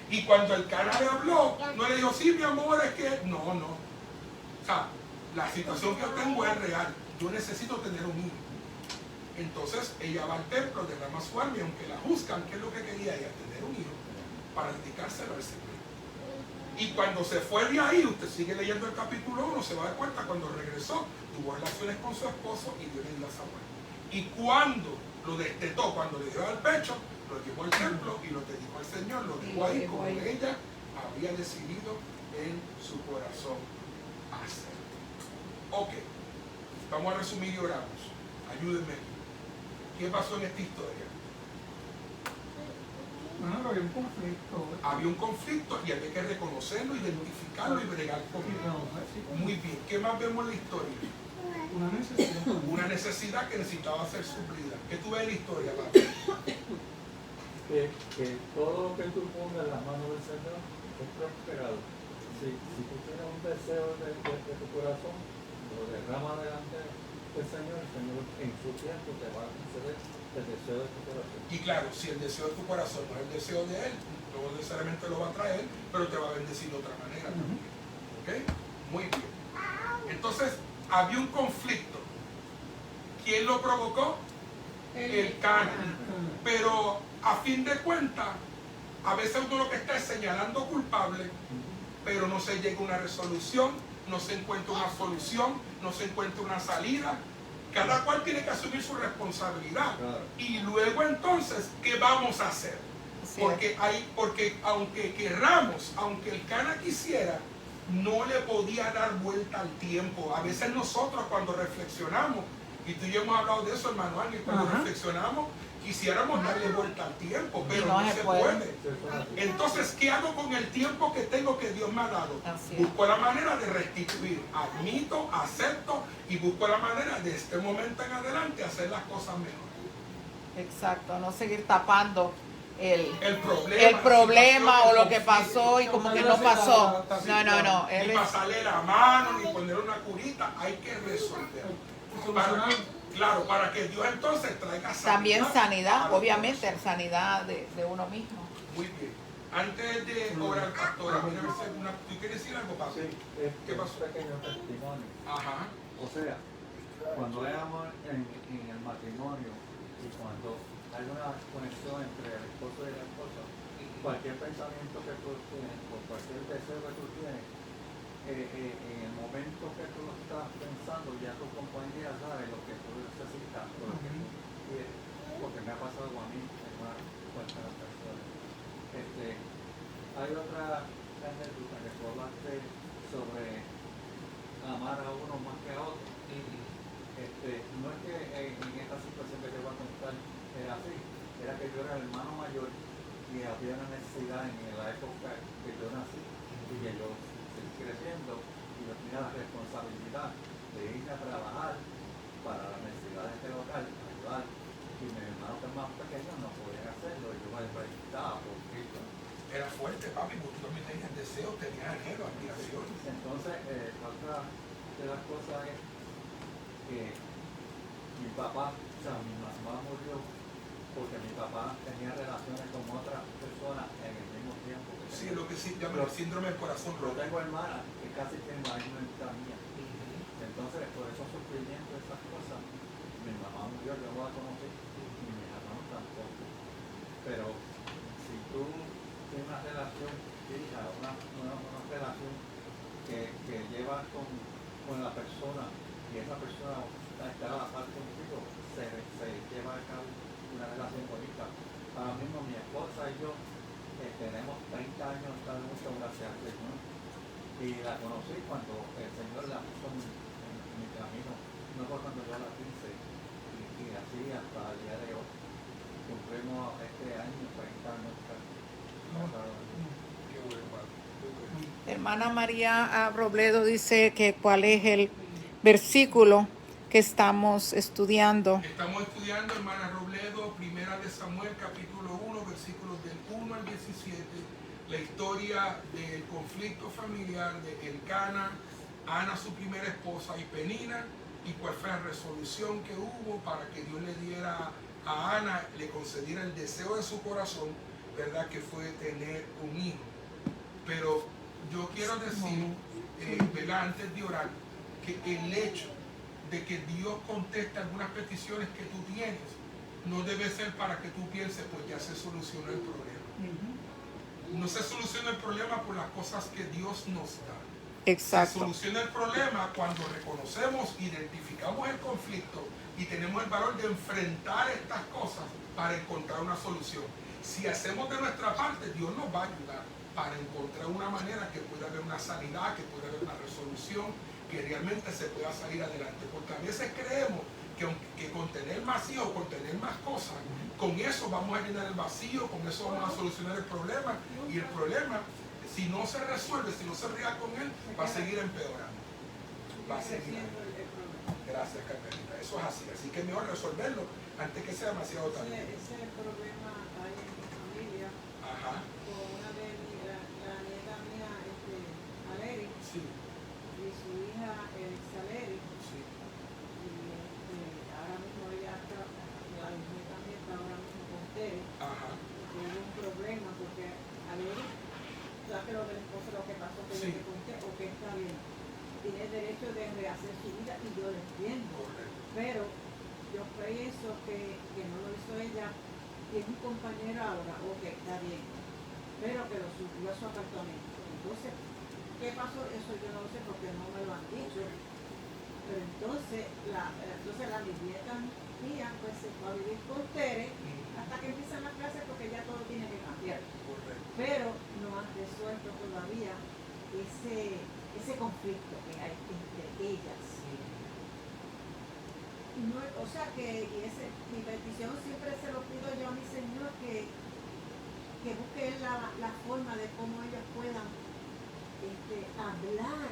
Y cuando el Cana le habló, no le dijo, sí, mi amor, es que... No. O sea, la situación que yo tengo es real. Yo necesito tener un hijo. Entonces ella va al templo, derrama su alma y aunque la juzgan, ¿qué es lo que quería ella? Tener un hijo para dedicárselo al Señor. Y cuando se fue de ahí, usted sigue leyendo el capítulo 1, se va a dar cuenta, cuando regresó, tuvo relaciones con su esposo y Dios le dio a Samuel. Y cuando lo destetó, cuando le dio al pecho, lo llevó al templo y lo dedicó al Señor, lo dejó ahí como ella había decidido en su corazón hacer. Ok, vamos a resumir y oramos. Ayúdenme. ¿Qué pasó en esta historia?
Bueno, había un conflicto.
Había un conflicto y había que reconocerlo, identificarlo y bregar con él. Muy bien. ¿Qué más vemos en la historia?
Una necesidad.
Una necesidad que necesitaba ser suplida. ¿Qué tú ves en la historia, Pablo?
Que todo lo que tú pongas en las manos del Señor es prosperado. Si tú tienes un deseo de tu corazón, lo derrama delante del Señor, el Señor en su tiempo te va a conceder el deseo de tu corazón.
Y claro, si el deseo de tu corazón no es el deseo de Él, no necesariamente lo va a traer, pero te va a bendecir de otra manera también. ¿Ok? Muy bien. Entonces, había un conflicto. ¿Quién lo provocó? El Cana. Pero a fin de cuentas, a veces uno lo que está es señalando culpable, pero no se llega a una resolución, no se encuentra una solución, no se encuentra una salida. Cada cual tiene que asumir su responsabilidad.
Claro.
Y luego entonces, ¿qué vamos a hacer? Porque aunque querramos, aunque el Cana quisiera, no le podía dar vuelta al tiempo. A veces nosotros cuando reflexionamos, y tú y yo hemos hablado de eso, hermano Ángel, cuando reflexionamos, quisiéramos darle vuelta al tiempo, pero no se puede. Entonces, ¿qué hago con el tiempo que tengo que Dios me ha dado? Busco la manera de restituir, admito, acepto y busco la manera de este momento en adelante hacer las cosas mejor.
Exacto, no seguir tapando el
problema
problema o lo que
conflicto.
pasó y como que no pasó. No.
Ni pasarle la mano, ni ponerle una curita, hay que resolverlo. Claro, para que Dios entonces traiga sanidad.
También sanidad, obviamente, sanidad de uno mismo.
Muy bien. Antes de orar, pastora, mira a ver si alguna... ¿Tú quieres decir algo, pastor?
Sí,
¿Qué pasó?
un pequeño testimonio.
Ajá.
O sea, cuando hay amor en el matrimonio y cuando hay una conexión entre el esposo y la esposa, cualquier pensamiento que tú tienes, o cualquier deseo que tú tienes, en el momento que tú lo estás pensando, ya tu compañía sabe lo que tú necesitas, o lo que tú quieres, porque me ha pasado a mí en una cuantas ocasiones. Hay otra anécdota que tú hablaste sobre amar a uno más que a otro. No es que en esta situación que te voy a contar era así, era que yo era el hermano mayor y había una necesidad en la época que yo nací y que yo seguí creciendo y yo tenía la responsabilidad de ir a trabajar para las necesidades del local, ayudar, y mis hermanos que más pequeños no podían hacerlo y yo me necesitaba por Cristo.
Era fuerte, papi, porque tú también tenías deseos, tenías anhelo, aspiraciones.
Entonces, otra de las cosas es que mi papá, o sea, mi mamá murió porque mi papá tenía relaciones con otras personas en el mismo tiempo.
Sí, lo que sí llama el síndrome del corazón
Yo
roto.
tengo hermanas que casi tienen la misma edad mía. Entonces, por esos sufrimientos, esas cosas, mi mamá murió, yo no la conocí, y mis hermanos tampoco. Pero si tú tienes una relación fija, una relación que llevas con la persona y esa persona está a la par contigo, se lleva a cabo una relación bonita. Ahora mismo mi esposa y yo tenemos 30 años cada uno, gracias al Señor, y la conocí cuando el Señor la puso en mi camino, no fue cuando yo la quise, y así hasta el día de hoy. Cumplimos este año 30 años casados.
Qué bueno, papi. Qué bueno.
Hermana María Robledo dice que cuál es el versículo que estamos estudiando.
Estamos estudiando, hermana Robledo, Primera de Samuel, capítulo 1, versículos del 1 al 17, la historia del conflicto familiar de Elcana, Ana, su primera esposa, y Penina, y cuál fue la resolución que hubo para que Dios le diera a Ana, le concediera el deseo de su corazón, ¿verdad? Que fue tener un hijo. Pero yo quiero decir, ¿verdad? Antes de orar, que el hecho de que Dios conteste algunas peticiones que tú tienes no debe ser para que tú pienses, pues ya se solucionó el problema. No se soluciona el problema por las cosas que Dios nos da. Se
Exacto.
soluciona el problema cuando reconocemos, identificamos el conflicto y tenemos el valor de enfrentar estas cosas para encontrar una solución. Si hacemos de nuestra parte, Dios nos va a ayudar para encontrar una manera que pueda haber una sanidad, que pueda haber una resolución, que realmente se pueda salir adelante. Porque a veces creemos que con tener más hijos, con tener más cosas, con eso vamos a llenar el vacío, con eso vamos a solucionar el problema. Y el problema, si no se resuelve, si no se ría con él, va a seguir empeorando. Va a seguir. Gracias, Carmelita. Eso es así. Así que es mejor resolverlo antes que sea demasiado tarde.
Ese problema hay en mi familia.
Ajá.
Con una de la nieta mía, Aleri,
Sí,
y su hija, Saleri.
sí.
Y ahora mismo ella está, la nieta mía está ahora mismo con Tere.
Ajá.
Tuvo un problema porque Aleri, ¿sabes que lo del esposo, lo que pasó que
Sí.
yo te conté? O que está bien. Tiene el derecho de rehacer su vida y yo lo entiendo.
Correcto.
Pero yo pienso que no lo hizo ella, tiene un compañero ahora, ok, está bien, pero que lo subió a su apartamento. Entonces, ¿qué pasó? Eso yo no lo sé porque no me lo han dicho. Pero entonces la nieta mía pues se fue a vivir con Tere hasta que empiezan las clases porque ya todo tiene que cambiar.
Correcto.
Pero no han resuelto todavía ese conflicto que hay entre ellas. No, o sea que mi petición siempre se lo pido yo a mi Señor que busque la forma de cómo ellos puedan hablar,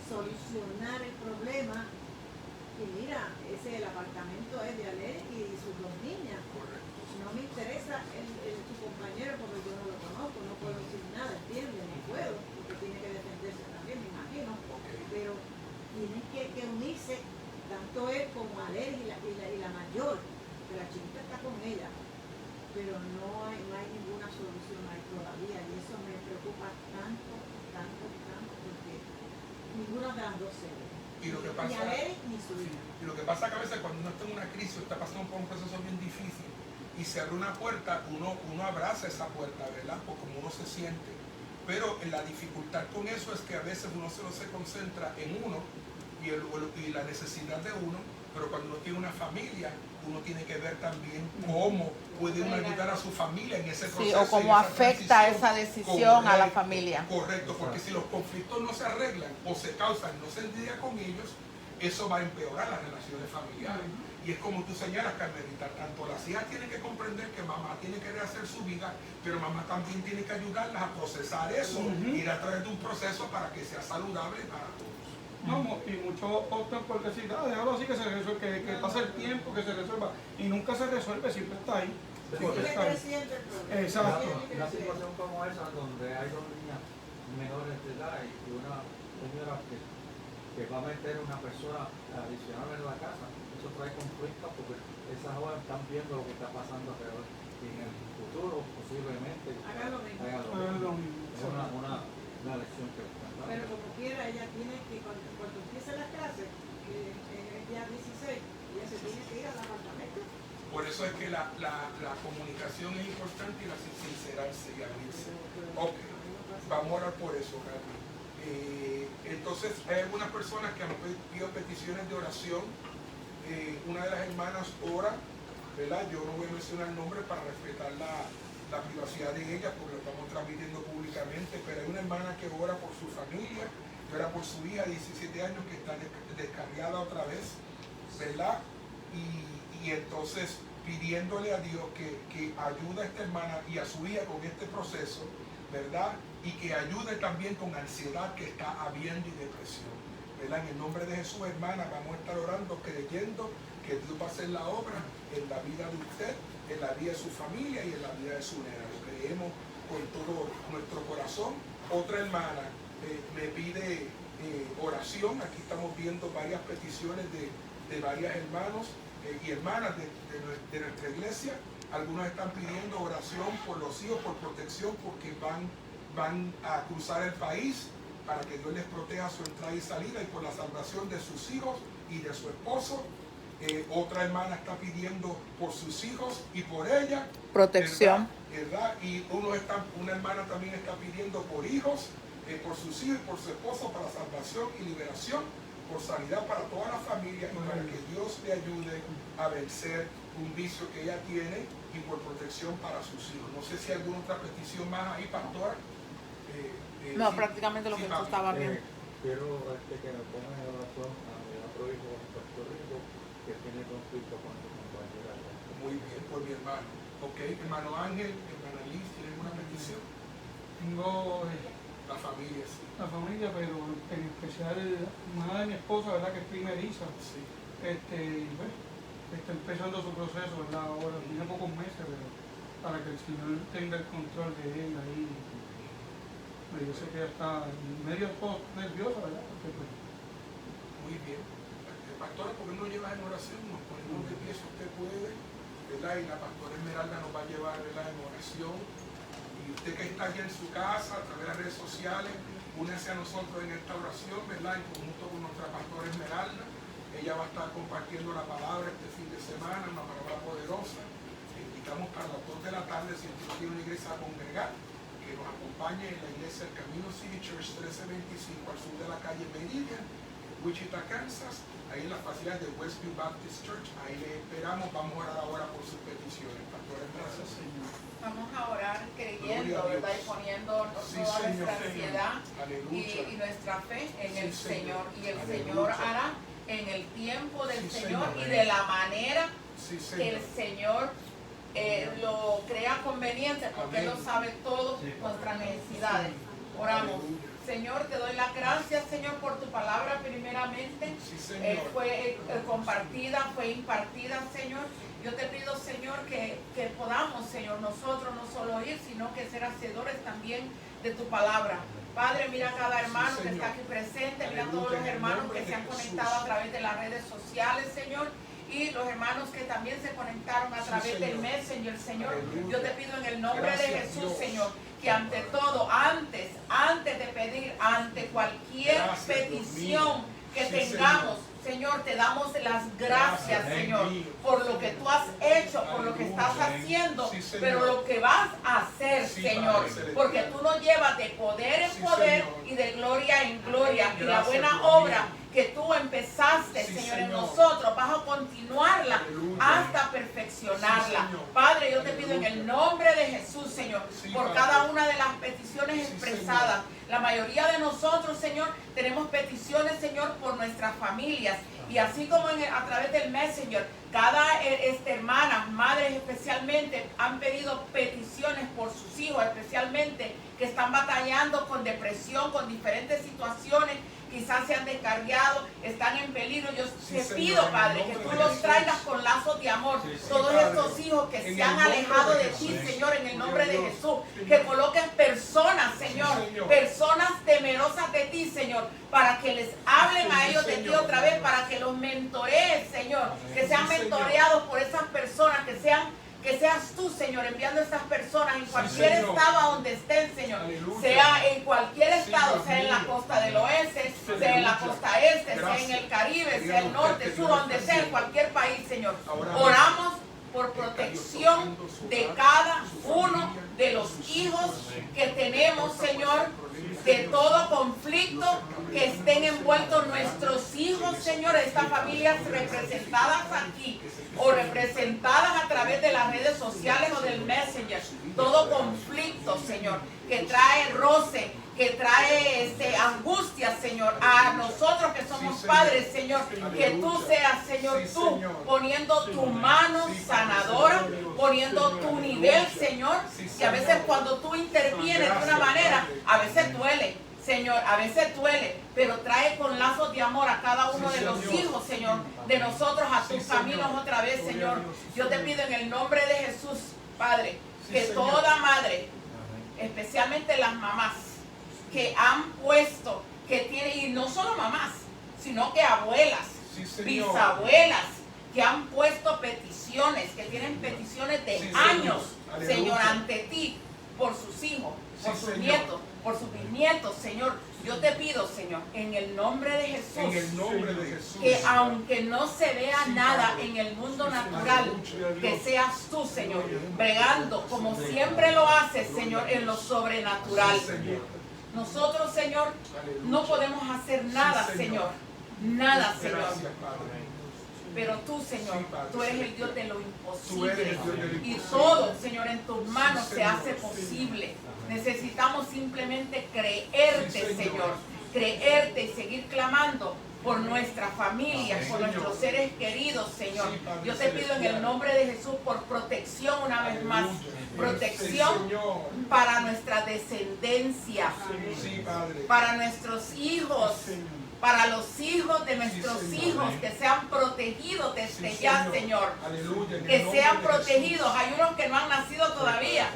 solucionar el problema. Y mira, el apartamento es de Ale y sus dos niñas.
Correcto.
No me interesa su compañero porque yo no lo conozco, no puedo decir nada, ¿entiendes? No puedo, porque tiene que defenderse también, me imagino.
Okay.
Pero tienen que unirse tanto él como Ale y la mayor, que la chiquita está con ella. Pero no hay ninguna solución ahí todavía y eso me preocupa tanto, porque ninguna de las dos se ve.
Y lo que
Ni
pasa,
Ale ni su hija.
y lo que pasa es que a veces cuando uno está en una crisis o está pasando por un proceso bien difícil y y se abre una puerta, uno abraza esa puerta, ¿verdad? Por como uno se siente. Pero la dificultad con eso es que a veces uno solo se concentra en uno y la necesidad de uno, pero cuando uno tiene una familia, uno tiene que ver también cómo puede uno ayudar a su familia en ese proceso.
Sí, o cómo afecta esa decisión a la familia.
Correcto, porque si los conflictos no se arreglan o se causan no se lidia con ellos, eso va a empeorar las relaciones familiares. Y es como tú señalas, Carmelita, tanto las hijas tienen que comprender que mamá tiene que rehacer su vida, pero mamá también tiene que ayudarlas a procesar eso, ir a través de un proceso para que sea saludable para todos.
No, y muchos optan por decir, déjalo así que se resuelva, que pase el tiempo, que se resuelva. Y nunca se resuelve, siempre está ahí.
Sigue creciendo el problema.
Exacto.
Una situación como esa, donde hay dos niñas menores de edad y una señora que va a meter una persona adicional en la casa, eso trae conflictos porque esas jóvenes están viendo lo que está pasando alrededor y en el futuro posiblemente
Haga lo mismo.
Es una lección que están dando.
Pero como quiera, ella tiene que, cuando empiece las clases, en el día 16, ella se tiene que ir al apartamento.
Por eso es que la comunicación es importante y la sincerarse y abrirse. Ok, vamos a orar por eso, Carmen. Entonces, hay algunas personas que han pedido peticiones de oración. Una de las hermanas ora, ¿verdad? Yo no voy a mencionar el nombre para respetar la privacidad de ella porque lo estamos transmitiendo públicamente, pero hay una hermana que ora por su familia, que ora por su hija de 17 años que está descarriada otra vez, ¿verdad? Y entonces pidiéndole a Dios que ayude a esta hermana y a su hija con este proceso, ¿verdad? Y que ayude también con ansiedad que está habiendo y depresión, ¿verdad? En el nombre de Jesús, hermana, vamos a estar orando, creyendo que Dios va a hacer la obra en la vida de usted, en la vida de su familia y en la vida de su nena. Lo creemos con todo nuestro corazón. Otra hermana me pide oración. Aquí estamos viendo varias peticiones de varios hermanos y hermanas de nuestra iglesia. Algunos están pidiendo oración por los hijos, por protección, porque van a cruzar el país para que Dios les proteja su entrada y salida y por la salvación de sus hijos y de su esposo. Otra hermana está pidiendo por sus hijos y por ella
Protección.
¿verdad? Y una hermana también está pidiendo por hijos, por sus hijos y por su esposo para salvación y liberación, por sanidad para toda la familia y para que Dios le ayude a vencer un vicio que ella tiene y por protección para sus hijos. No sé si hay alguna otra petición más ahí, pastora.
No,
Sí,
prácticamente lo
sí,
que tú
papi.
estabas viendo.
Quiero que me pongan en oración a mi otro hijo en Puerto Rico que tiene conflicto con su compañera.
Muy bien, por mi hermano. Ok, hermano Ángel, hermana Liz, ¿tienen alguna petición?
Tengo
La familia, sí.
la familia, pero en especial la hermana de mi esposa, ¿verdad? Que es primeriza.
Sí.
Bueno, está empezando su proceso, ¿verdad? Ahora tiene pocos meses, pero para que el Señor tenga el control de él ahí. Pero yo sé que ella está medio nerviosa, ¿verdad? Porque, pues,
Muy bien. Pastora, ¿por qué no llevas en oración? Nos ponemos de pie si usted puede, ¿verdad? Y la pastora Esmeralda nos va a llevar, ¿verdad? En oración. Y usted que está allá en su casa, a través de las redes sociales, únese a nosotros en esta oración, ¿verdad? En conjunto con nuestra pastora Esmeralda. Ella va a estar compartiendo la palabra este fin de semana, una palabra poderosa. Le invitamos para las 2 de la tarde, si usted tiene una iglesia a congregar, que nos acompañe en la iglesia del Camino City Church 1325 al sur de la calle Meridian, Wichita, Kansas, ahí en las facilidades de Westview Baptist Church. Ahí le esperamos. Vamos a orar ahora por sus peticiones. Pastor, gracias, Señor.
Vamos a orar creyendo,
Gloria a
¿verdad?
Dios.
Y poniendo
Sí,
toda
Señor.
nuestra ansiedad
Aleluya.
y nuestra fe en
Sí,
el
Señor.
Señor. Y el
Aleluya.
Señor hará en el tiempo del
Sí,
Señor
Señor.
y de la manera
Sí,
que el
Señor.
Señor lo crea conveniente, porque Él lo
Amén.
sabe todo nuestras necesidades. Oramos.
Aleluya.
Señor, te doy las gracias, Señor, por tu palabra primeramente.
Sí, Señor.
Fue compartida, fue impartida, Señor. Yo te pido, Señor, que podamos, Señor, nosotros no solo oír, sino que ser hacedores también de tu palabra. Padre, mira a cada hermano
Sí,
que
Señor.
está aquí presente, mira a
Aleluya,
todos los
en el
hermanos
nombre
que
de
se han
Jesús.
conectado a través de las redes sociales, Señor. Y los hermanos que también se conectaron a
Sí,
través del
Señor.
Messenger, Señor.
Aleluya.
Yo te pido en el nombre
Gracias,
de Jesús,
Dios.
Señor, que ante todo, antes de pedir, ante cualquier
Gracias, Dios
petición
mío.
que
Sí,
tengamos. Señor, te damos las gracias, Señor, por lo que tú has hecho, por lo que estás haciendo,
Sí, Señor.
pero lo que vas a hacer,
Sí,
Señor,
Padre celestial.
porque tú nos llevas de poder en
Sí,
poder
Señor.
y de gloria en gloria. Y la
Gracias,
buena
Dios
obra
mío.
que tú empezaste,
Sí,
Señor, en
Señor.
nosotros, vas a continuarla
Aleluya.
hasta perfeccionarla.
Sí, Señor.
Padre, yo te pido en
Aleluya.
el nombre de Jesús, Señor,
Sí,
por
Padre.
cada una de las peticiones
Sí,
expresadas. La mayoría de nosotros, Señor, tenemos peticiones, Señor, por nuestras familias. Y así como a través del Messenger, cada hermanas, madres especialmente, han pedido peticiones por sus hijos, especialmente que están batallando con depresión, con diferentes situaciones, quizás se han descarriado, están en peligro. Yo
Sí,
te
Señor,
pido,
en el
Padre,
nombre
que tú
de
los
Jesús.
traigas con lazos de amor.
Sí, sí,
Todos
Padre.
estos hijos que
En
se han
el nombre
alejado
de
de ti,
Jesús.
Señor, en el
Gloria
nombre
a
de
Dios.
Jesús, que coloques personas, Señor,
Señor.
personas temerosas de ti, Señor, para que les hablen a
Sí,
ellos de ti
Señor.
otra vez, para que los mentorees, Señor, que sean
Sí, Señor.
mentoreados por esas personas, que seas tú, Señor, enviando a estas personas en cualquier
Señor.
estado donde estén, Señor,
Aleluya.
sea en cualquier
Sí,
estado,
Dios
sea en la
mío.
costa del oeste, sea en la
Aleluya.
costa este, sea en
Gracias.
el Caribe, sea el
Queríamos
norte,
que
sur,
Dios
donde
esté
sea, en
haciendo.
cualquier país, Señor.
Ahora
Oramos por
Está Dios
protección
tocando su
de
hogar,
cada
su
uno
familia,
de los
sus
hijos que tenemos, Señor, de
Señor.
todo conflicto que estén envueltos nuestros hijos, Señor, estas familias representadas aquí o representadas a través de las redes sociales o del Messenger. Todo conflicto, Señor, que trae roce, que trae angustia, Señor, a nosotros que somos
Sí, Señor.
padres, Señor, que tú seas, Señor,
Sí,
tú
Señor.
poniendo tu mano
Sí, Padre,
sanadora,
Señor.
poniendo
Señor,
tu
aleluya.
nivel, Señor,
Sí,
que a veces
Señor.
cuando tú intervienes de una
Gracias,
manera,
Padre.
a veces duele, Señor, a veces duele, pero trae con lazos de amor a cada uno
Sí,
de los
Señor.
hijos, Señor, de nosotros a
Sí,
tus
Señor.
caminos otra vez,
Gloria
Señor.
a Dios, sí,
Yo te
Señor.
pido en el nombre de Jesús, Padre,
Sí,
que
Señor.
toda madre, especialmente las mamás, que han puesto, que tienen, y no solo mamás, sino que abuelas,
Sí, Señor.
bisabuelas, que han puesto peticiones, que tienen peticiones de
Sí, Señor.
años,
Aleluya.
Señor, ante ti, por sus hijos, por
Sí,
sus
Señor.
nietos, por sus bisnietos, Señor. Yo te pido, Señor, en el nombre de Jesús,
En el nombre de Jesús.
que aunque no se vea
Sí,
nada
Padre.
en el mundo
Sí,
natural,
aleluya.
que seas tú, Señor, bregando como siempre lo haces, Señor, en lo sobrenatural.
Sí, Señor.
Nosotros, Señor,
Aleluya.
no podemos hacer nada,
Sí,
Señor.
Señor.
Nada, Señor.
Gracias, Padre.
Pero tú, Señor,
Sí, Padre.
tú eres el Dios de lo
Tú
imposible.
eres el Dios de lo
Y
imposible.
todo, Señor, en tus manos
Sí,
se
Señor.
hace posible. Necesitamos simplemente creerte,
Sí, Señor.
Señor. Creerte y seguir clamando por nuestras familias,
Sí,
por
Señor.
nuestros seres queridos, Señor.
Sí, Padre
Yo te pido en el
celestial.
nombre de Jesús por protección una vez más.
Aleluya.
Protección
Sí, Señor.
para nuestra descendencia,
Sí, Padre.
para nuestros hijos, para los hijos de nuestros
Sí, Señor.
hijos, que sean protegidos desde
Sí,
ya, Señor.
Aleluya. En el
Que
nombre
sean
de Jesús.
protegidos. Hay unos que no han nacido todavía,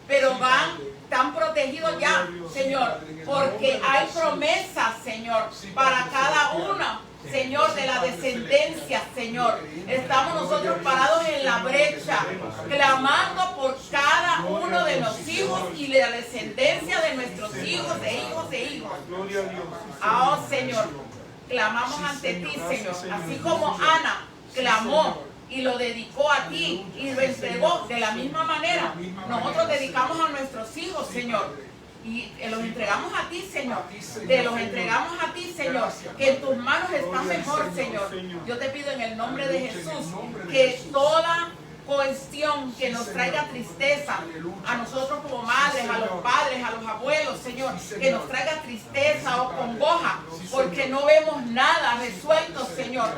pero
Sí,
van,
Padre.
están protegidos ya,
Gloria a Dios,
Señor,
Padre, en el
porque
nombre de
hay
Jesús.
promesas, Señor,
Sí,
para
Padre
cada
celestial.
uno, Señor, de la
Padre
descendencia,
celestial.
Señor.
Gloria a
Estamos
Dios.
nosotros parados en la brecha, clamando por cada uno de los hijos y de la descendencia de nuestros hijos, de hijos, de hijos.
Gloria a Dios.
Oh, Señor, clamamos
Sí,
ante
Señor.
ti,
Gracias,
Señor.
Señor.
Así como
Aleluya.
Ana
Sí,
clamó
Señor.
y lo dedicó a ti y lo entregó de la misma manera.
De la misma
Nosotros
manera,
dedicamos
Señor.
a nuestros hijos,
Sí,
Señor.
Padre.
Y los entregamos a ti, Señor.
A ti, Señor,
Te los
Señor.
entregamos a ti, Señor.
Gracias,
Que en
Padre.
tus manos está
Gloria al
mejor,
Señor,
Señor. Yo te pido en el nombre de
Aleluya, en el
Jesús
nombre de
que
Jesús.
toda cuestión que
Sí,
nos
Señor.
traiga tristeza
Aleluya.
a nosotros como madres,
Sí,
a los
Señor.
padres, a los abuelos, Señor,
Sí, Señor.
que nos traiga tristeza o
Padre.
congoja
Sí,
porque
Señor.
no vemos nada resuelto, Señor.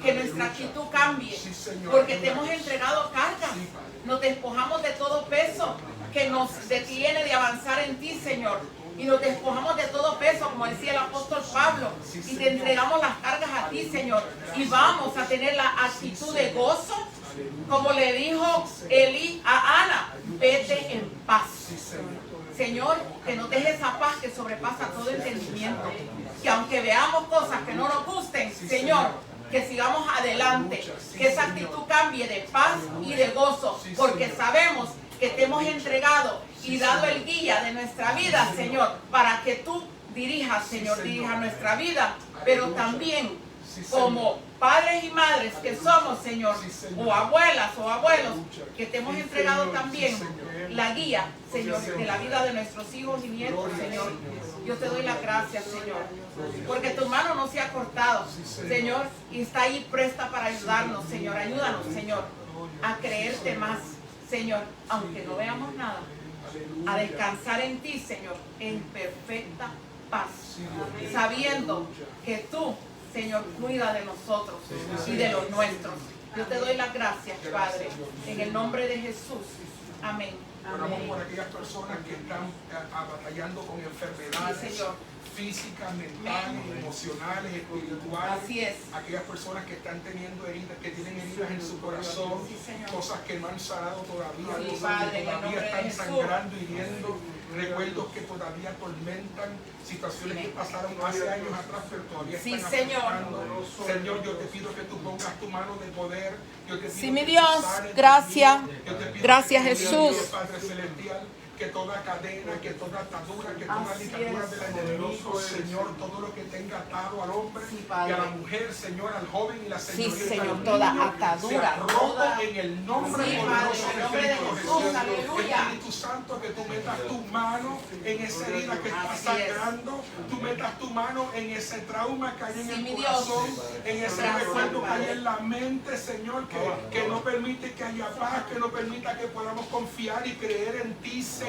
Que nuestra
Aleluya.
actitud cambie,
Sí, Señor.
porque te hemos entregado cargas,
Sí, Padre.
nos despojamos de todo peso que nos detiene de avanzar en ti, Señor. Y nos despojamos de todo peso, como decía el apóstol Pablo,
Sí,
y
Señor.
te entregamos las cargas a ti, Señor. Y vamos a tener la actitud de gozo, como le dijo Elí a Ana, vete en paz.
Sí, Señor.
Señor, que nos deje esa paz que sobrepasa todo entendimiento. Que aunque veamos cosas que no nos gusten,
Sí,
Señor,
Señor.
que sigamos adelante.
Sí,
Que esa
Señor.
actitud cambie de paz y de gozo.
Sí,
Porque
Señor.
sabemos que te hemos entregado y
Sí,
dado
Señor.
el guía de nuestra vida,
Sí,
Señor, para que tú dirijas, Señor,
Señor.
dirija nuestra vida pero
Aleluya.
también
Sí, Señor.
como padres y madres que somos, Señor,
Sí, Señor.
o abuelas o abuelos,
Aleluya.
que te hemos
Sí,
entregado
Señor.
también
Sí, Señor.
la guía, Señor,
Sí,
de la vida de nuestros hijos y nietos,
Gloria al
Señor.
Señor.
Yo te doy las gracias, Señor, porque tu mano no se ha cortado,
Sí, Señor.
Señor, y está ahí presta para ayudarnos, Señor. Ayúdanos, Señor, a creerte más, Señor, aunque no veamos nada,
Aleluya.
a descansar en ti, Señor, en perfecta paz,
Sí, Dios.
sabiendo
Aleluya.
que tú, Señor, cuida de nosotros y de los nuestros. Yo te doy las gracias, Padre, en el nombre de Jesús. Amén.
Oramos por aquellas personas que están batallando con enfermedades
Sí, Señor.
físicas, mentales, emocionales, espirituales.
Así es.
Aquellas personas que están teniendo heridas, que tienen heridas en su corazón,
Sí, Señor.
cosas que no han sanado todavía,
Sí,
cosas
Padre,
que
en el nombre
todavía
de
están
Jesús.
sangrando y hiriendo, recuerdos que todavía atormentan, situaciones que pasaron hace años atrás, pero todavía
Sí,
están
Señor.
afectando. Señor, yo te pido que tú pongas tu mano de poder. Yo te pido
Sí,
que
mi
tú
Dios,
sanes,
gracias.
Dios mío. Yo te pido
Gracias,
que tú
Jesús.
guíes, Padre Celestial, que toda cadena, que toda atadura, que toda
Así
ligadura
es.
del enemigo, Señor, todo lo que tenga atado al hombre
Sí,
y
Padre.
a la mujer, Señor, al joven y la
Sí,
señorita,
Señor,
al
toda
niño,
atadura,
sea roto
toda-
en el nombre
Sí,
poderoso
Padre, en el nombre de
Cristo
Jesús,
Jesús.
aleluya.
Espíritu Santo, que tú metas tu mano en esa herida que está
Así es.
sangrando, tú metas tu mano en ese trauma que hay en
Sí,
el
mi
corazón,
Dios.
en ese
Gracias,
recuerdo que hay
Padre.
en la mente, Señor, que no permite que haya paz, que no permita que podamos confiar y creer en ti, Señor.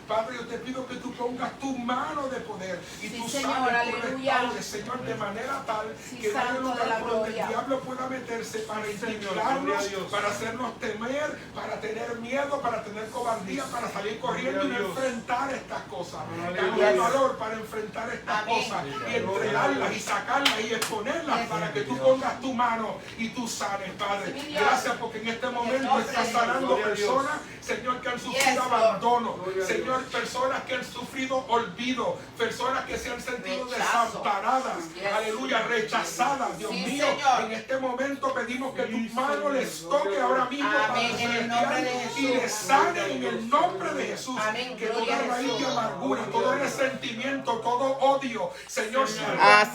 Padre, yo te pido que tú pongas tu mano de poder y
Sí,
tú
Señor,
sanes, tú
aleluya.
restaures, Señor, de manera tal
Sí,
que no haya
Santo de
lugar
la
por donde el
gloria.
diablo pueda meterse para
Gloria a
intimidarnos,
Dios.
para hacernos temer, para tener miedo, para tener cobardía, para salir corriendo y no
Gloria a Dios.
enfrentar estas cosas.
Aleluya.
Danos el valor para enfrentar estas
Amén.
cosas y entregarlas y sacarlas y exponerlas para que tú pongas tu mano y tú sanes, Padre.
Sí, mi Dios.
Gracias porque en este momento
nombre
estás
de
sanando
Gloria a Dios.
personas, Señor, que han sufrido
Yes, Lord.
abandono.
Gloria a
Señor, personas que han sufrido olvido, personas que se han sentido
Rechazo.
desamparadas,
Yes.
aleluya, rechazadas. Dios
Sí,
mío,
Señor.
en este momento pedimos que tu
Sí,
mano
Señor.
les toque ahora mismo,
Amén,
Padre
en el nombre de
celestial, y
Jesús.
les sane en el nombre de Jesús.
Amén,
Que
gloria
toda
a
raíz de
Jesús.
amargura, todo resentimiento, todo odio, Señor, se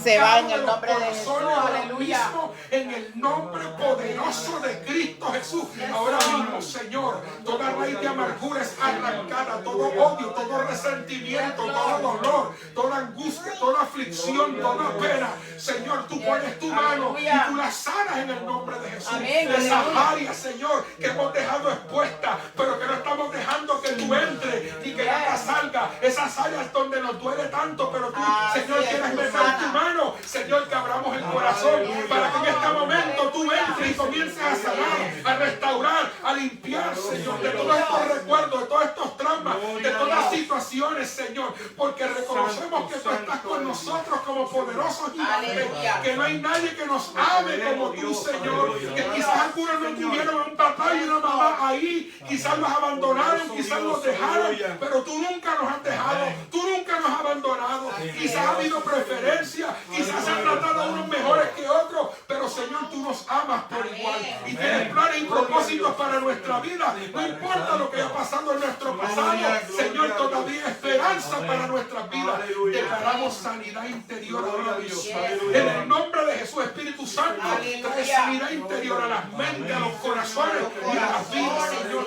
Se va en el
los
nombre de
corazones
Jesús,
ahora
aleluya.
mismo, en el nombre poderoso de Cristo Jesús. Ahora mismo, Señor, toda raíz de amargura es arrancada, todo odio, todo resentimiento, todo dolor, toda angustia, toda aflicción, toda pena. Señor, tú pones tu mano y tú la sanas en el nombre de Jesús.
Amén,
Esas
aleluya.
áreas, Señor, que hemos dejado expuestas, pero que no estamos dejando que tú entres y que nada salga. Esas áreas donde nos duele tanto, pero tú,
Así
Señor,
es,
quieres
tú
meter
sana.
tu mano. Señor, que abramos el corazón para que en este momento tú entres y comiences a sanar, a restaurar, a limpiar, Señor, de todos estos recuerdos, de todos estos traumas, de todas situaciones, Señor, porque reconocemos que tú estás con nosotros como poderosos gigantes,
Aleluya.
que no hay nadie que nos ame como tú, Señor, que quizás algunos no tuvieron a un papá y una mamá ahí, quizás los abandonaron, quizás los dejaron, pero tú nunca nos has dejado, tú nunca nos has abandonado, quizás ha habido preferencia, quizás se han tratado a unos mejores que otros, pero Señor, tú nos amas por igual y tienes planes y propósitos para nuestra vida, no importa lo que haya pasado en nuestro pasado, Señor, todavía hay esperanza para nuestras vidas. Declaramos sanidad interior ahora mismo. En el nombre de Jesús, Espíritu Santo, trae sanidad interior a las mentes, a los corazones y a las vidas, Señor.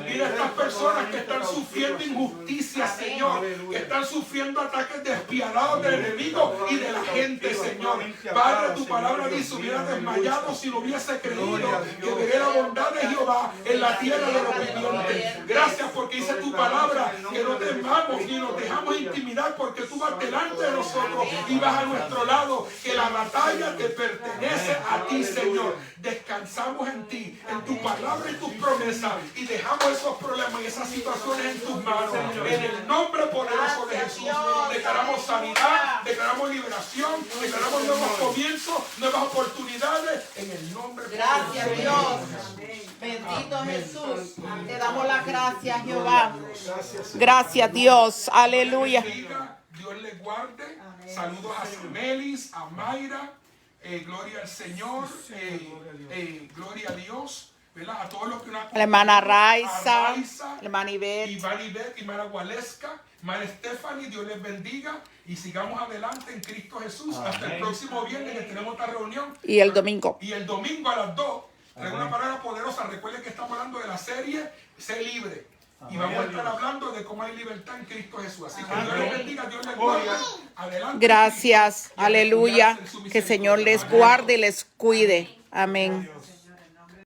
Mira estas personas que están sufriendo injusticia, Señor, que están sufriendo ataques despiadados del enemigo y de la gente, Señor. Padre, tu palabra dice, hubiera desmayado si lo hubiese creído, que veré la bondad de Jehová en la tierra de los vivientes. Gracias porque dice tu palabra que no temamos ni nos dejamos intimidar porque tú vas delante de nosotros y vas a nuestro lado, que la batalla te pertenece a ti, Señor. Descansamos en ti, en tu palabra y tus promesas y dejamos esos problemas y esas situaciones en tus manos. En el nombre poderoso de Jesús, declaramos sanidad, declaramos liberación, declaramos nuevos comienzos, nuevas oportunidades en el nombre
Gracias,
poderoso de
Dios.
Jesús.
Bendito Jesús. Te damos las gracias, Jehová. Gracias, Dios. Aleluya.
Dios les guarde. Saludos a Samelis, a Mayra. Gloria al Señor. Gloria a Dios. ¿verdad? A todos los que nos
La hermana
acompañan,
Raiza,
a Raiza,
la hermana Ivette.
Iván Ivette, Imara Gualesca, María Stephanie, Dios les bendiga y sigamos adelante en Cristo Jesús. Hasta el próximo viernes que tenemos esta reunión.
Y el domingo.
Y el domingo a las 2 traigo una palabra poderosa. Recuerden que estamos hablando de la serie Sé Libre. Y vamos a estar hablando de cómo hay libertad en Cristo Jesús. Así que Dios les bendiga, Dios les guarde. Adelante.
Gracias.
Y a
Aleluya.
refugiarse en su
Que el Señor
misericordia.
les guarde y les cuide. Amén.
Adiós.